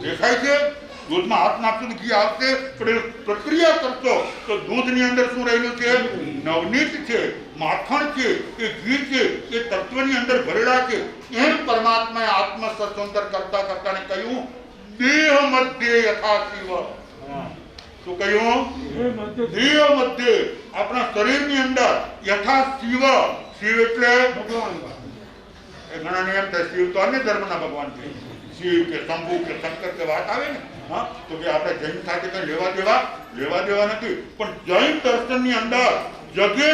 દેખાય છે. દૂધમાં હાથ નાખશો તો ઘી આવશે, પણ પ્રક્રિયા કરશો તો દૂધની અંદર શું રહેલું છે? નવનીત છે, માખણ છે, એ ઘી છે, એ તત્વની અંદર ભરેલા છે. એમ પરમાત્માએ આત્મ સંશોધન કરતા કહ્યું દેહ મધ્ય યથા શિવ. શું કહ્યું? દેહ મધ્ય, આપણા શરીરની અંદર યથા શિવ. શિવ એટલે ભગવાન. એ ઘણાને એમ થાય શિવ તો અન્ય ધર્મના ભગવાન છે, શિવ કે શંભુ કે શંકર કે વાત આવે ને, હા, તો કે આપણે જૈન સાથે કઈ લેવા દેવા નથી. પણ જૈન દર્શનની અંદર જગે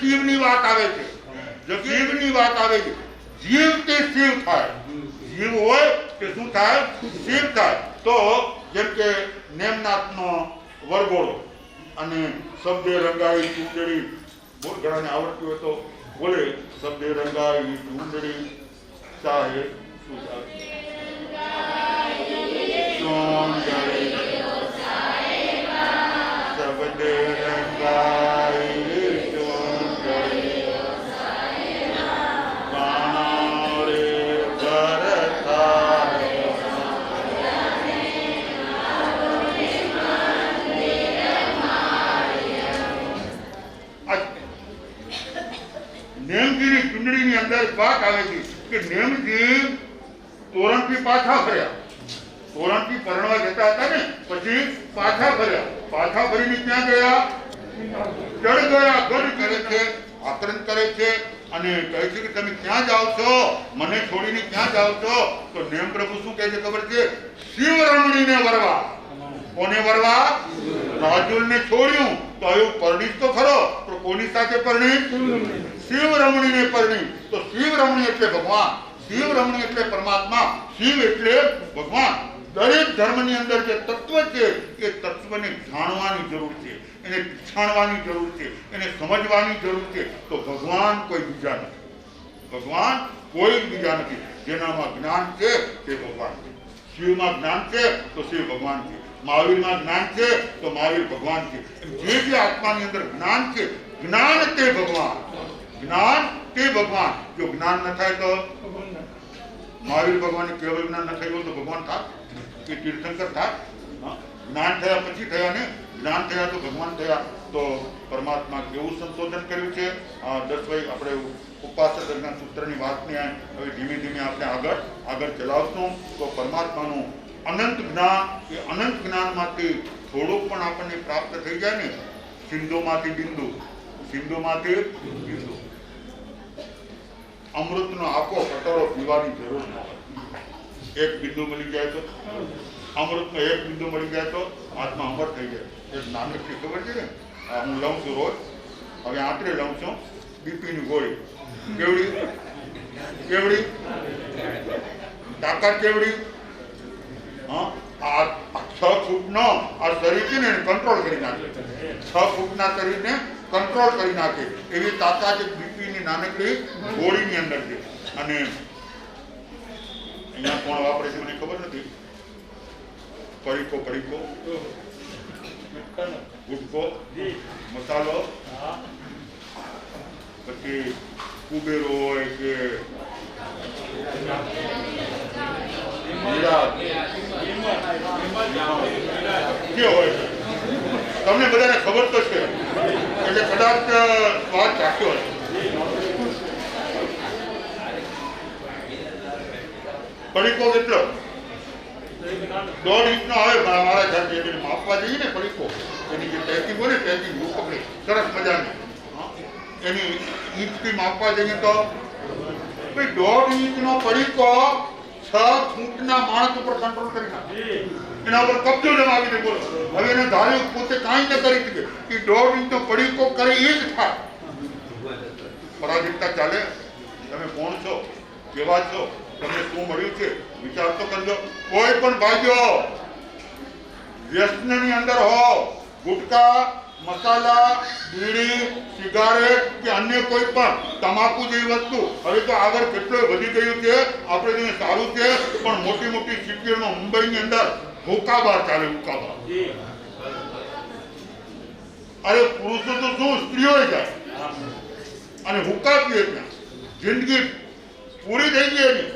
શિવની વાત આવે છે. શિવની વાત આવે છે. જીવ તે શિવ થાય. જીવ હોય કે શું થાય? શિવ થાય. તો જેમ કે નેમનાથનો વરઘોડો અને શબ્દે રંગાઈ ચૂંદડી, ઘણાને આવડતું હોય તો બોલે, શબ્દે રંગાઈ ચૂંદડી ચાહે શું ચાહે નેમજીની ચૂંદડીની અંદર વાત આવે છે કે નેમજી તોરણથી પાછા ફર્યા. તોરણથી પરણવા જતા હતા ને, પછી પાછા ફરીને ક્યાં ગયા? ચડ ગયા. ગઢ કરે છે, આક્રંદ કરે છે અને કહે છે કે તમે ક્યાં જાઓ છો? મને છોડીને ક્યાં જાઓ છો? તો નેમ પ્રભુ શું કહે છે ખબર છે? શિવ રમણીને વરવા. કોને વરવા? રાજુલને છોડ્યું તો કહ્યું પરણીત તો ખરો, પણ કોની સાથે પરણીત? શિવ રમણીને પરણીત. તો શિવ રમણી એટલે ભગવાન, શિવ રમણી એટલે પરમાત્મા, શિવ એટલે ભગવાન. દરેક ધર્મની અંદર જે તત્વ છે એ તત્વને જાણવાની જરૂર છે, એને પછાણવાની જરૂર છે, એને સમજવાની જરૂર છે. તો ભગવાન કોઈ બીજા નથી, ભગવાન કોઈ બીજા નથી. જેનામાં જ્ઞાન છે તે ભગવાન છે. શિવમાં જ્ઞાન છે તો શિવ ભગવાન છે, મહાવીરમાં જ્ઞાન છે તો મહાવીર ભગવાન છે. જે જે આત્માની અંદર જ્ઞાન છે, જ્ઞાન તે ભગવાન, જ્ઞાન તે ભગવાન. જો જ્ઞાન ન થાય તો મહાવીર ભગવાન કેવળ જ્ઞાન ન થયું તો ભગવાન થાય કે તીર્થંકર થાય? જ્ઞાન થયા પછી થયા ને, જ્ઞાન થયા તો ભગવાન થયા. તો પરમાત્મા કેવું સંશોધન કર્યું છે. 10 ભાઈ આપણે ઉપાસક જ્ઞાન સૂત્રની વાતને હવે ધીમે ધીમે આપણે આગળ ચલાવશું. તો પરમાત્માનું અનંત જ્ઞાન, એ અનંત જ્ઞાનમાંથી થોડુંક પણ આપણને પ્રાપ્ત થઈ જાય ને, સિંધુમાંથી બિંદુ, સિંધુમાંથી બિંદુ. અમૃતનો આખો કટોરો પીવાની જરૂર ન હોય. એક બિંદુ મળી જાય તો, અમૃતનો એક બિંદુ મળી જાય તો આત્મા અમર થઈ જાય. એક નાનકડી ખબર છે ને, હું લઉં છું રોજ, હવે આંતરે લઉં છું બીપીની ગોળી. કેવડી કેવડી તાકાત કેવડી? આ 6 ફૂટનો આ શરીર છે ને એને કંટ્રોલ કરી નાખે, 6 ફૂટના શરીરને કંટ્રોલ કરી નાખે એવી તાકાત એક બીપીની નાનકડી ગોળીની અંદર છે. અને અહીંયા કોણ વાપરે છે મને ખબર નથી. પડીકો ગુટકો, મસાલો, પછી કુબેરો હોય કે તમને બધાને ખબર તો છે એટલે કદાચ સ્વાદ ચાખ્યો હશે. પડીકો કેટલો? 1.5 ઇંચનો આવે મારા ખ્યાલથી. એને માપવા જઈએ ને પડીકો, એની જે પેકિંગ હોય ને, પેકિંગ પકડે સરસ મજાની, એની ઇંચથી માપવા જઈએ તો 1.5 ઇંચનો પડીકો 6 ફૂટના માણસ ઉપર કંટ્રોલ કરી નાખે, એના ઉપર કબજો જમાવી દે. બોલો, હવે એને ધાર્યું પોતે કાંઈ ન કરી શકે, એ 1.5 ઇંચનો પડીકો કરે એ જ થાય. પરાજિતતા ચાલે? તમે કોણ છો, કેવા છો, તમને શું મળ્યું છે, વિચાર તો કરજો. કોઈ પણ ભાઈઓ વ્યસનની અંદર હો, ગુટકા, મસાલા, બીડી, સિગારેટ કે અન્ય કોઈ પણ તમાકુ જેવી વસ્તુ, હવે તો આગળ કેટલું વધી ગયું છે. આપણે જોઈએ સારું છે, પણ મોટી મોટી સિટીઓમાં, મુંબઈની અંદર હુક્કાબાર ચાલે, હુક્કાબાર. અરે પુરુષો તો શું, સ્ત્રીઓ જાય અને હુક્કા પીએ, ત્યાં જિંદગી પૂરી થઈ ગઈ એની.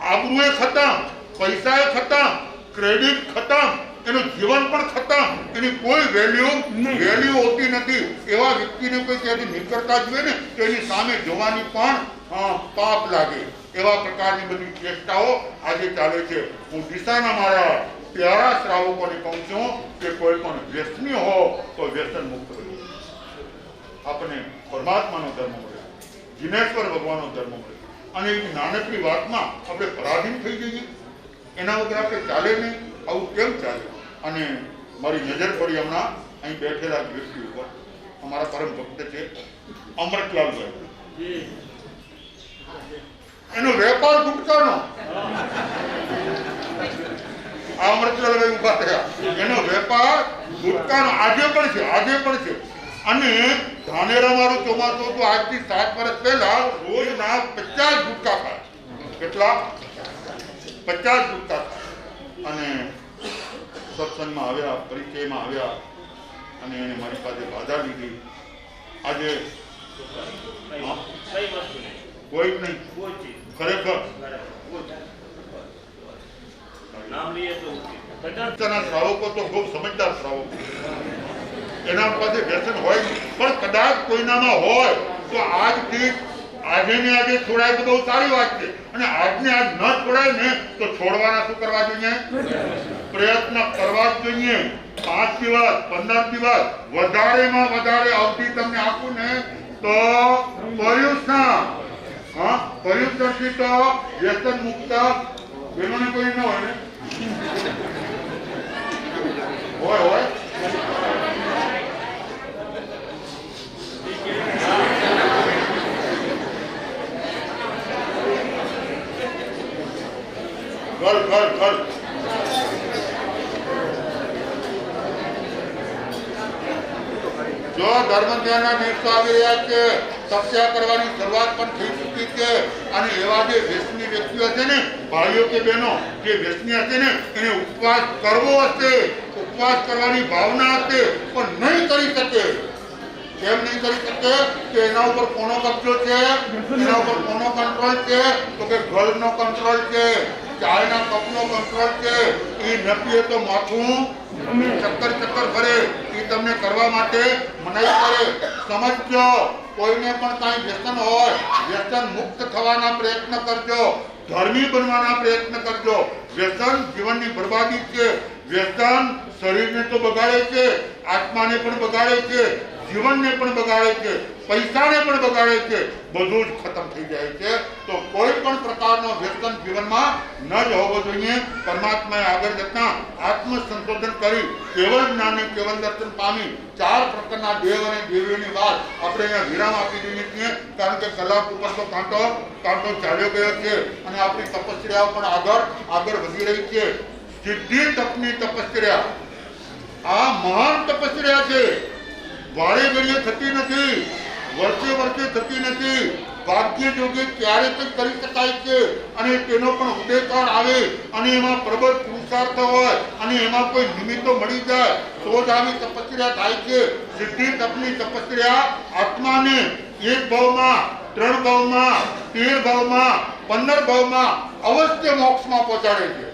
આબરૂએ ખતમ, પૈસા ખતમ, ક્રેડિટ ખતમ, એનું જીવન પણ ખતમ, એની કોઈ વેલ્યુ હોતી નથી. એવા વ્યક્તિને કોઈ ત્યાંથી નીકળતા જોઈએ ને તો એની સામે જોવાની પણ પાપ લાગે. એવા પ્રકારની બધી ચેષ્ટાઓ આજે ચાલે છે. હું દિશાના મારા પ્યારા શ્રાવકોને કહું છું કે કોઈ પણ વ્યસની હો તો વ્યસન મુક્ત બની. આપણને પરમાત્માનો ધર્મ મળે, જીનેશ્વર ભગવાનનો ધર્મ મળે. અને એક નાનકડી વાતમાં આપણે પરાધીન થઈ જઈએ, એના વગર આપણે ચાલે નહીં. આવું કેમ ચાલે? અને મારી નજર પડી હમણાં અહીં બેઠેલા વ્યક્તિ ઉપર, અમારા પરમ ભક્ત છે અમૃતલાલભાઈ. એનો વેપાર ગુટકાનો. આ અમૃતલાલભાઈ ઉભા થયા, એનો વેપાર ગુટકાનો આજે પણ છે. અને ધાનેરા મારું ચોમાસું હતું, આજથી 7 વર્ષ પહેલા રોજના 50 ગુટકા ખાય. કેટલા? 50 ગુટકા ખાય. અને સત્સંગમાં આવ્યા, પરિચયમાં આવ્યા, અને એને મારી પાસે બાધા લીધી. આજે કોઈ જ નહીં, ખરેખર શ્રાવકો તો ખૂબ સમજદાર શ્રાવકો, એના પાસે વ્યસન હોય પણ કદાચ કોઈનામાં હોય તો આજથી આજે ને આજે છોડાય તો બહુ સારી વાત છે. અને આજને આજ ન છોડાય ને તો છોડવાના શું કરવા જોઈએ? પ્રયત્ન કરવા જ જોઈએ. 5 દિવસ 15 દિવસ વધારેમાં વધારે અવધિ તમને આપું ને તો પર્યુષણથી તો વ્યસન મુક્ત બહેનોને કોઈ ન હોય ને, હોય જો ધર્મ ધ્યાનના દિવસો આવી રહ્યા છે, તપસ્યા કરવાની શરૂઆત પણ થઈ ચૂકી છે અને એવા જે વ્યસની વ્યક્તિઓ છે ને, ભાઈઓ કે બહેનો, જે વ્યસની હશે ને એને ઉપવાસ કરવો હશે, ઉપવાસ કરવાની ભાવના હશે પણ નહીં કરી શકે. કેમ નહીં કરી શકે? કે એના ઉપર કોનો કબજો છે, એના ઉપર કોનો કંટ્રોલ છે? તો કે ગર્લનો કંટ્રોલ છે, ચાયના કપનો કંટ્રોલ છે. એ નપીએ તો માથું ચક્કર ચક્કર ફરે. એ તમને કરવા માટે મનાઈ કરે. સમજજો, કોઈને પણ કાંઈ વ્યસન હોય, વ્યસન મુક્ત થવાના પ્રયત્ન કરજો, ધર્મી બનવાના પ્રયત્ન કરજો. વ્યસન જીવનની બરબાદી છે. વ્યસન શરીરને તો બગાડે છે, આત્માને પણ બગાડે છે, જીવનને પણ બગાડે છે, પૈસાને પણ બગાડે છે, બધું જ ખતમ થઈ જાય છે. તો કોઈ પણ પ્રકારનો વ્યસન જીવનમાં ન જ હોવો જોઈએ. પરમાત્માએ આગળ જતા આત્મસંશોધન કરી કેવળ જ્ઞાને કેવળ દર્શન પામી 4 પ્રકારના દેવ અને દેવીઓની વાત આપણે અહીંયા વિરામ આપી દઈએ છીએ, કારણ કે કલાક ઉપર તો કાંટો ચાલ્યો ગયો છે અને આપણી તપસ્યાઓ પણ આગળ વધી રહી છે. સિદ્ધિ તપની તપસ્યા આ મહાન તપસ્યા છે. વારે ઘડીએ થતી નથી, વર્ષે થતી નથી. ભાગ્ય યોગે ક્યારે કંઈ કરી શકાય છે અને તેનો પણ ઉદયકાળ આવે અને એમાં પ્રબળ પુરુષાર્થ હોય અને એમાં કોઈ નિમિત્તો મળી જાય તો જ આવી તપસ્યા થાય છે. સિદ્ધિ તપની તપસ્યા આત્માને 1 ભાવમાં, 3 ભાવમાં, 13 ભાવમાં, 15 ભાવમાં અવશ્ય મોક્ષમાં પહોંચાડે છે.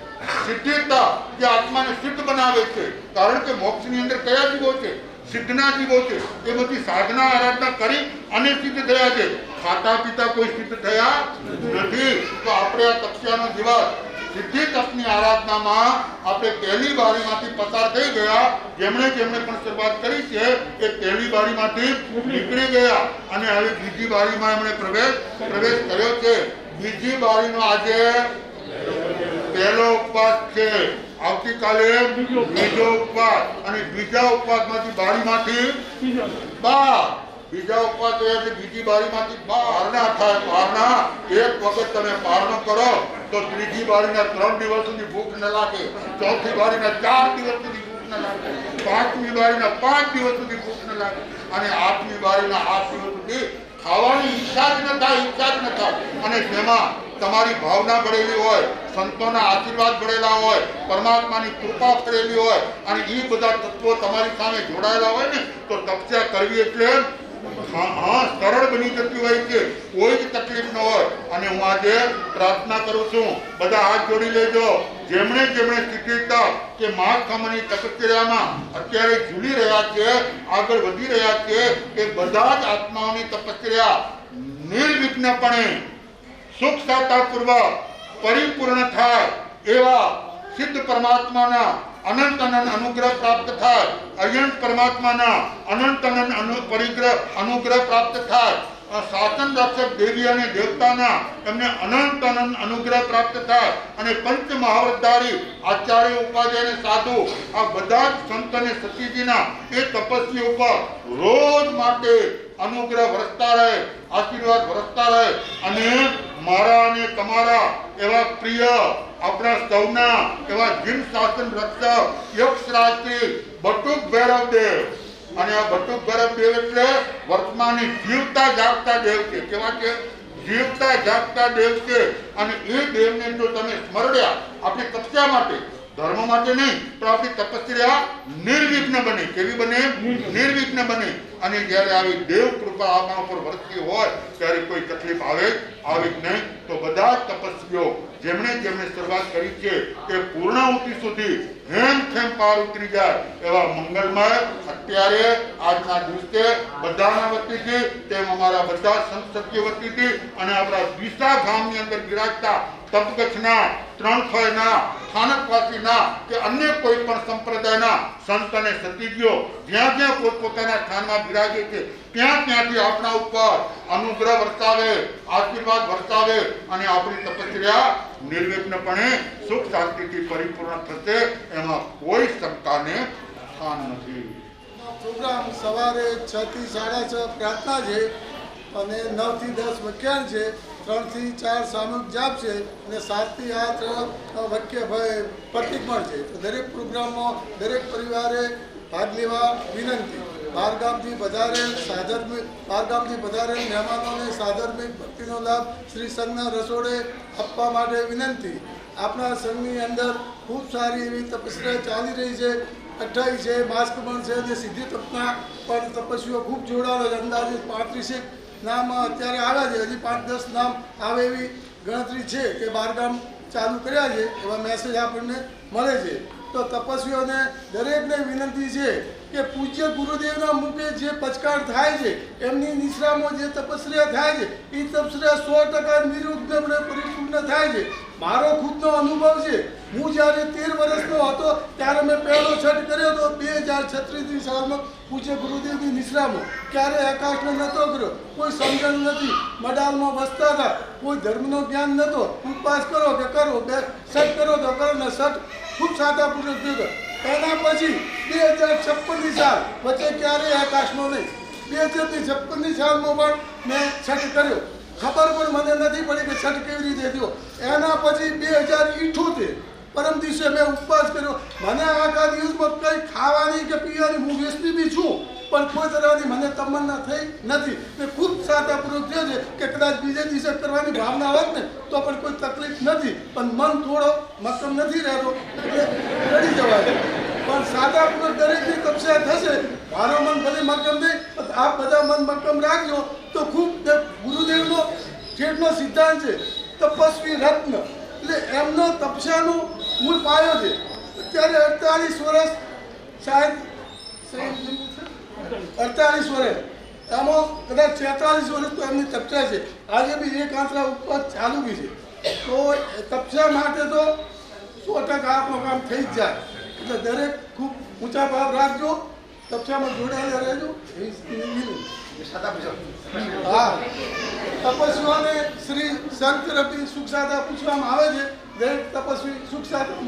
સિદ્ધિ તપ જે આત્માને સિદ્ધ બનાવે છે, કારણ કે મોક્ષની અંદર કયા જીવો છે? સિદ્ધના જીવો છે. એ બધી સાધના આરાધના કરી અને સિદ્ધ થયા છે. ખાતા પીતા કોઈ સિદ્ધ થયા નથી. તો આપણે આ તપસ્યાનો દિવસ સિદ્ધિ તપની આરાધનામાં આપણે પહેલી બારીમાંથી પસાર થઈ ગયા. જેમણે પણ શરૂઆત કરી છે એ પહેલી બારીમાંથી નીકળી ગયા અને હવે બીજી બારીમાં એમણે પ્રવેશ કર્યો છે. બીજી બારીનો આજે પહેલો ઉપવાસ છે, આવતીકાલે બીજો ઉપવાસ અને બીજા ઉપવાસમાંથી બારીમાંથી બીજા ઉપવાસ એટલે બીજી બારીમાંથી પારણા થાય. પારણા એક વખત તમે પારણો કરો તો ત્રીજી બારીના 3 દિવસ સુધી ભૂખ ન લાગે, ચોથી બારીના 4 દિવસ સુધી ભૂખ ન લાગે, પાંચમી બારીના 5 દિવસ સુધી ભૂખ ન લાગે અને 8મી બારીના 8 દિવસ સુધી ખાવાની ઈચ્છા જ ન થાય. અને તેમાં તમારી ભાવના ભળેલી હોય, સંતોના આશીર્વાદ ભળેલા હોય, પરમાત્માની કૃપા ભરેલી હોય અને એ બધા તત્વો તમારી સામે જોડાયેલા હોય ને તો તપસ્યા કરવી એટલે સરળ બની જતી હોય છે. કોઈ જ તકલીફ ન હોય. અને હું આજે પ્રાર્થના કરું છું, બધા હાથ જોડી લેજો. જેમણે સ્થિતિ તપ કે મહાખમની તપસ્યામાં અત્યારે ઝૂલી રહ્યા છે, આગળ વધી રહ્યા છે, એ બધા જ આત્માઓની તપસ્યા નિર્વિઘ્નપણે સુખ શાંતિપૂર્વક પરિપૂર્ણ થાય એવા સિદ્ધ પરમાત્માના અનંત અનુગ્રહ પ્રાપ્ત થાય. અયંત પરમાત્માના અનંત અનુગ્રહ પ્રાપ્ત થાય. શાસન રક્ષક દેવી અને દેવતાના એમને અનંત અનુગ્રહ પ્રાપ્ત થાય અને પંચ મહાવતધારી આચાર્ય ઉપાધ્યાય અને સાધુ આ બધા જ સંત અને સતીજીના એ તપસ્વી ઉપર રોજ માટે અનુગ્રહ વરસતા રહે, આશીર્વાદ વરસતા રહે અને મારા અને તમારા એવા પ્રિય આપણા સૌના એવા જીન શાસન રક્ષક યક્ષરાજશ્રી બટુક ભૈરવદેવ અને આ બટુક ભૈરવદેવ એટલે વર્તમાનની જીવતા જાગતા દેવ છે. કેવા છે? જીવતા જાગતા દેવ છે. અને એ દેવને જો તમે સ્મરણ્યા આપણી તપસ્યા માટે, ધર્મ માટે નહીં પણ આપણી તપસ્યા નિર્વિઘ્ન બને. કેવી બને? નિર્વિઘ્ન બને. અને જ્યારે આવી દેવ કૃપા આપણા ઉપર વરસતી હોય ત્યારે કોઈ તકલીફ આવે જ નહીં. તો બધા જ તપસ્વીઓ જેમણે શરૂઆત કરી છે તે પૂર્ણાહુતિ સુધી હેમખેમ પાર ઉતરી જાય એવા મંગલમય અત્યારે આજના દિવસે બધાના વતીથી તેમ અમારા બધા સંસદીય વતીથી અને આપણા ડીસા ગામની અંદર બિરાજતા તપકચ્છના, ત્રણખયના, સ્થાનકવાસીના કે અન્ય કોઈ પણ સંપ્રદાયના સંત અને સતીજીઓ જ્યાં પોતપોતાના સ્થાનમાં બિરાજે છે ત્યાંથી આપણા ઉપર અનુગ્રહ વરસાવે, આશીર્વાદ વરસાવે અને આપણી તપસ્યા નિર્વિઘ્નપણે સુખ શાંતિથી પરિપૂર્ણ થશે. એમાં કોઈ શંકાને સ્થાન નથી. પ્રોગ્રામ સવારે 6 થી 6:30 પ્રાર્થના છે અને 9 થી 10 વ્યાખ્યાન છે, 3 થી 4 સામૂહિક જાપ છે અને 7 થી 8 વાક્ય પ્રતિક્રમણ છે. દરેક પ્રોગ્રામમાં દરેક પરિવારે ભાગ લેવા વિનંતી. બહારગામથી પધારેલ બહારગામથી પધારેલ મહેમાનોને સાધર્મિક ભક્તિનો લાભ શ્રી સંઘના રસોડે આપવા માટે વિનંતી. આપણા સંઘની અંદર ખૂબ સારી એવી તપસ્યા ચાલી રહી છે. 28 છે, માસ્ક પણ છે અને સિદ્ધિ તપના પણ તપસ્વીઓ ખૂબ જોડાયેલા છે. અંદાજે 35 નામ અત્યારે આવ્યા છે. હજી 5-10 નામ આવે એવી ગણતરી છે કે બહારગામ ચાલુ કર્યા છે એવા મેસેજ આપણને મળે છે. તો તપસ્વીઓને દરેકને વિનંતી છે કે પૂજ્ય ગુરુદેવના મુખે જે પચકાર થાય છે, એમની નિશ્રામાં જે તપસ્યા થાય છે, એ તપસ્યા 100% નિરુદ્ધપણે પરિપૂર્ણ થાય છે. મારો ખુદનો અનુભવ છે. હું જ્યારે 13 વર્ષનો હતો ત્યારે મેં પહેલો છઠ કર્યો હતો 2036 સાલમાં પૂજ્ય ગુરુદેવની નિશ્રામાં. ક્યારે આકાશને નહોતો કર્યો, કોઈ સમજણ નથી, મડાલમાં બસતા હતા, કોઈ ધર્મનો જ્ઞાન નહોતો. ઉપવાસ કરો કે કરો, બે છઠ કરો તો કરો ને છઠ ખૂબ સાદાપૂર્વક થયો. એના પછી 2056ની સાલ વચ્ચે ક્યારેય આકાશનો નહીં. 2056ની સાલમાં પણ મેં છઠ કર્યો. ખબર પણ મને નથી પડી કે છઠ કેવી રીતે થયો. એના પછી 2078 પરમ દિવસે મેં ઉપવાસ કર્યો. મને આખા દિવસમાં કંઈ ખાવાની કે પીવાની, હું વ્યસની બી છું, પણ કોઈ તરહની મને તમન્ના થઈ નથી. મેં ખૂબ સાદાપૂર્વક થયો છે કે કદાચ બીજે દિવસે કરવાની ભાવના હોત ને તો પણ કોઈ તકલીફ નથી, પણ મન થોડો મક્કમ નથી રહેતો એટલે રડી જવાય. પણ સાદાપૂર્વક દરેકની તપસ્યા થશે. મારો મન ભલે મક્કમ નહીં, આપ બધા મન મક્કમ રાખજો તો ખૂબ. ગુરુદેવનો જેટલો સિદ્ધાંત છે તપસ્વી રત્ન, એટલે એમનો તપસ્યાનો મૂળ પાયો છે. અત્યારે 48 વર્ષ શાયદ 48 વર્ષ, એમાં કદાચ 46 વર્ષ તો એમની તપસ્યા છે. આજે બી એક આંતરા ઉપવાસ ચાલુ બી છે. તો તપસ્યા માટે તો 100% આપણું કામ થઈ જ જાય. એટલે દરેક ખૂબ ઊંચા ભાવ રાખજો, તપસ્યામાં જોડાયેલા રહેજો. હા, તપસ્વીઓને શ્રી સંત તરફથી સુખ સાધા પૂછવામાં આવે છે. દરેક તપસ્વી સુખ સાધા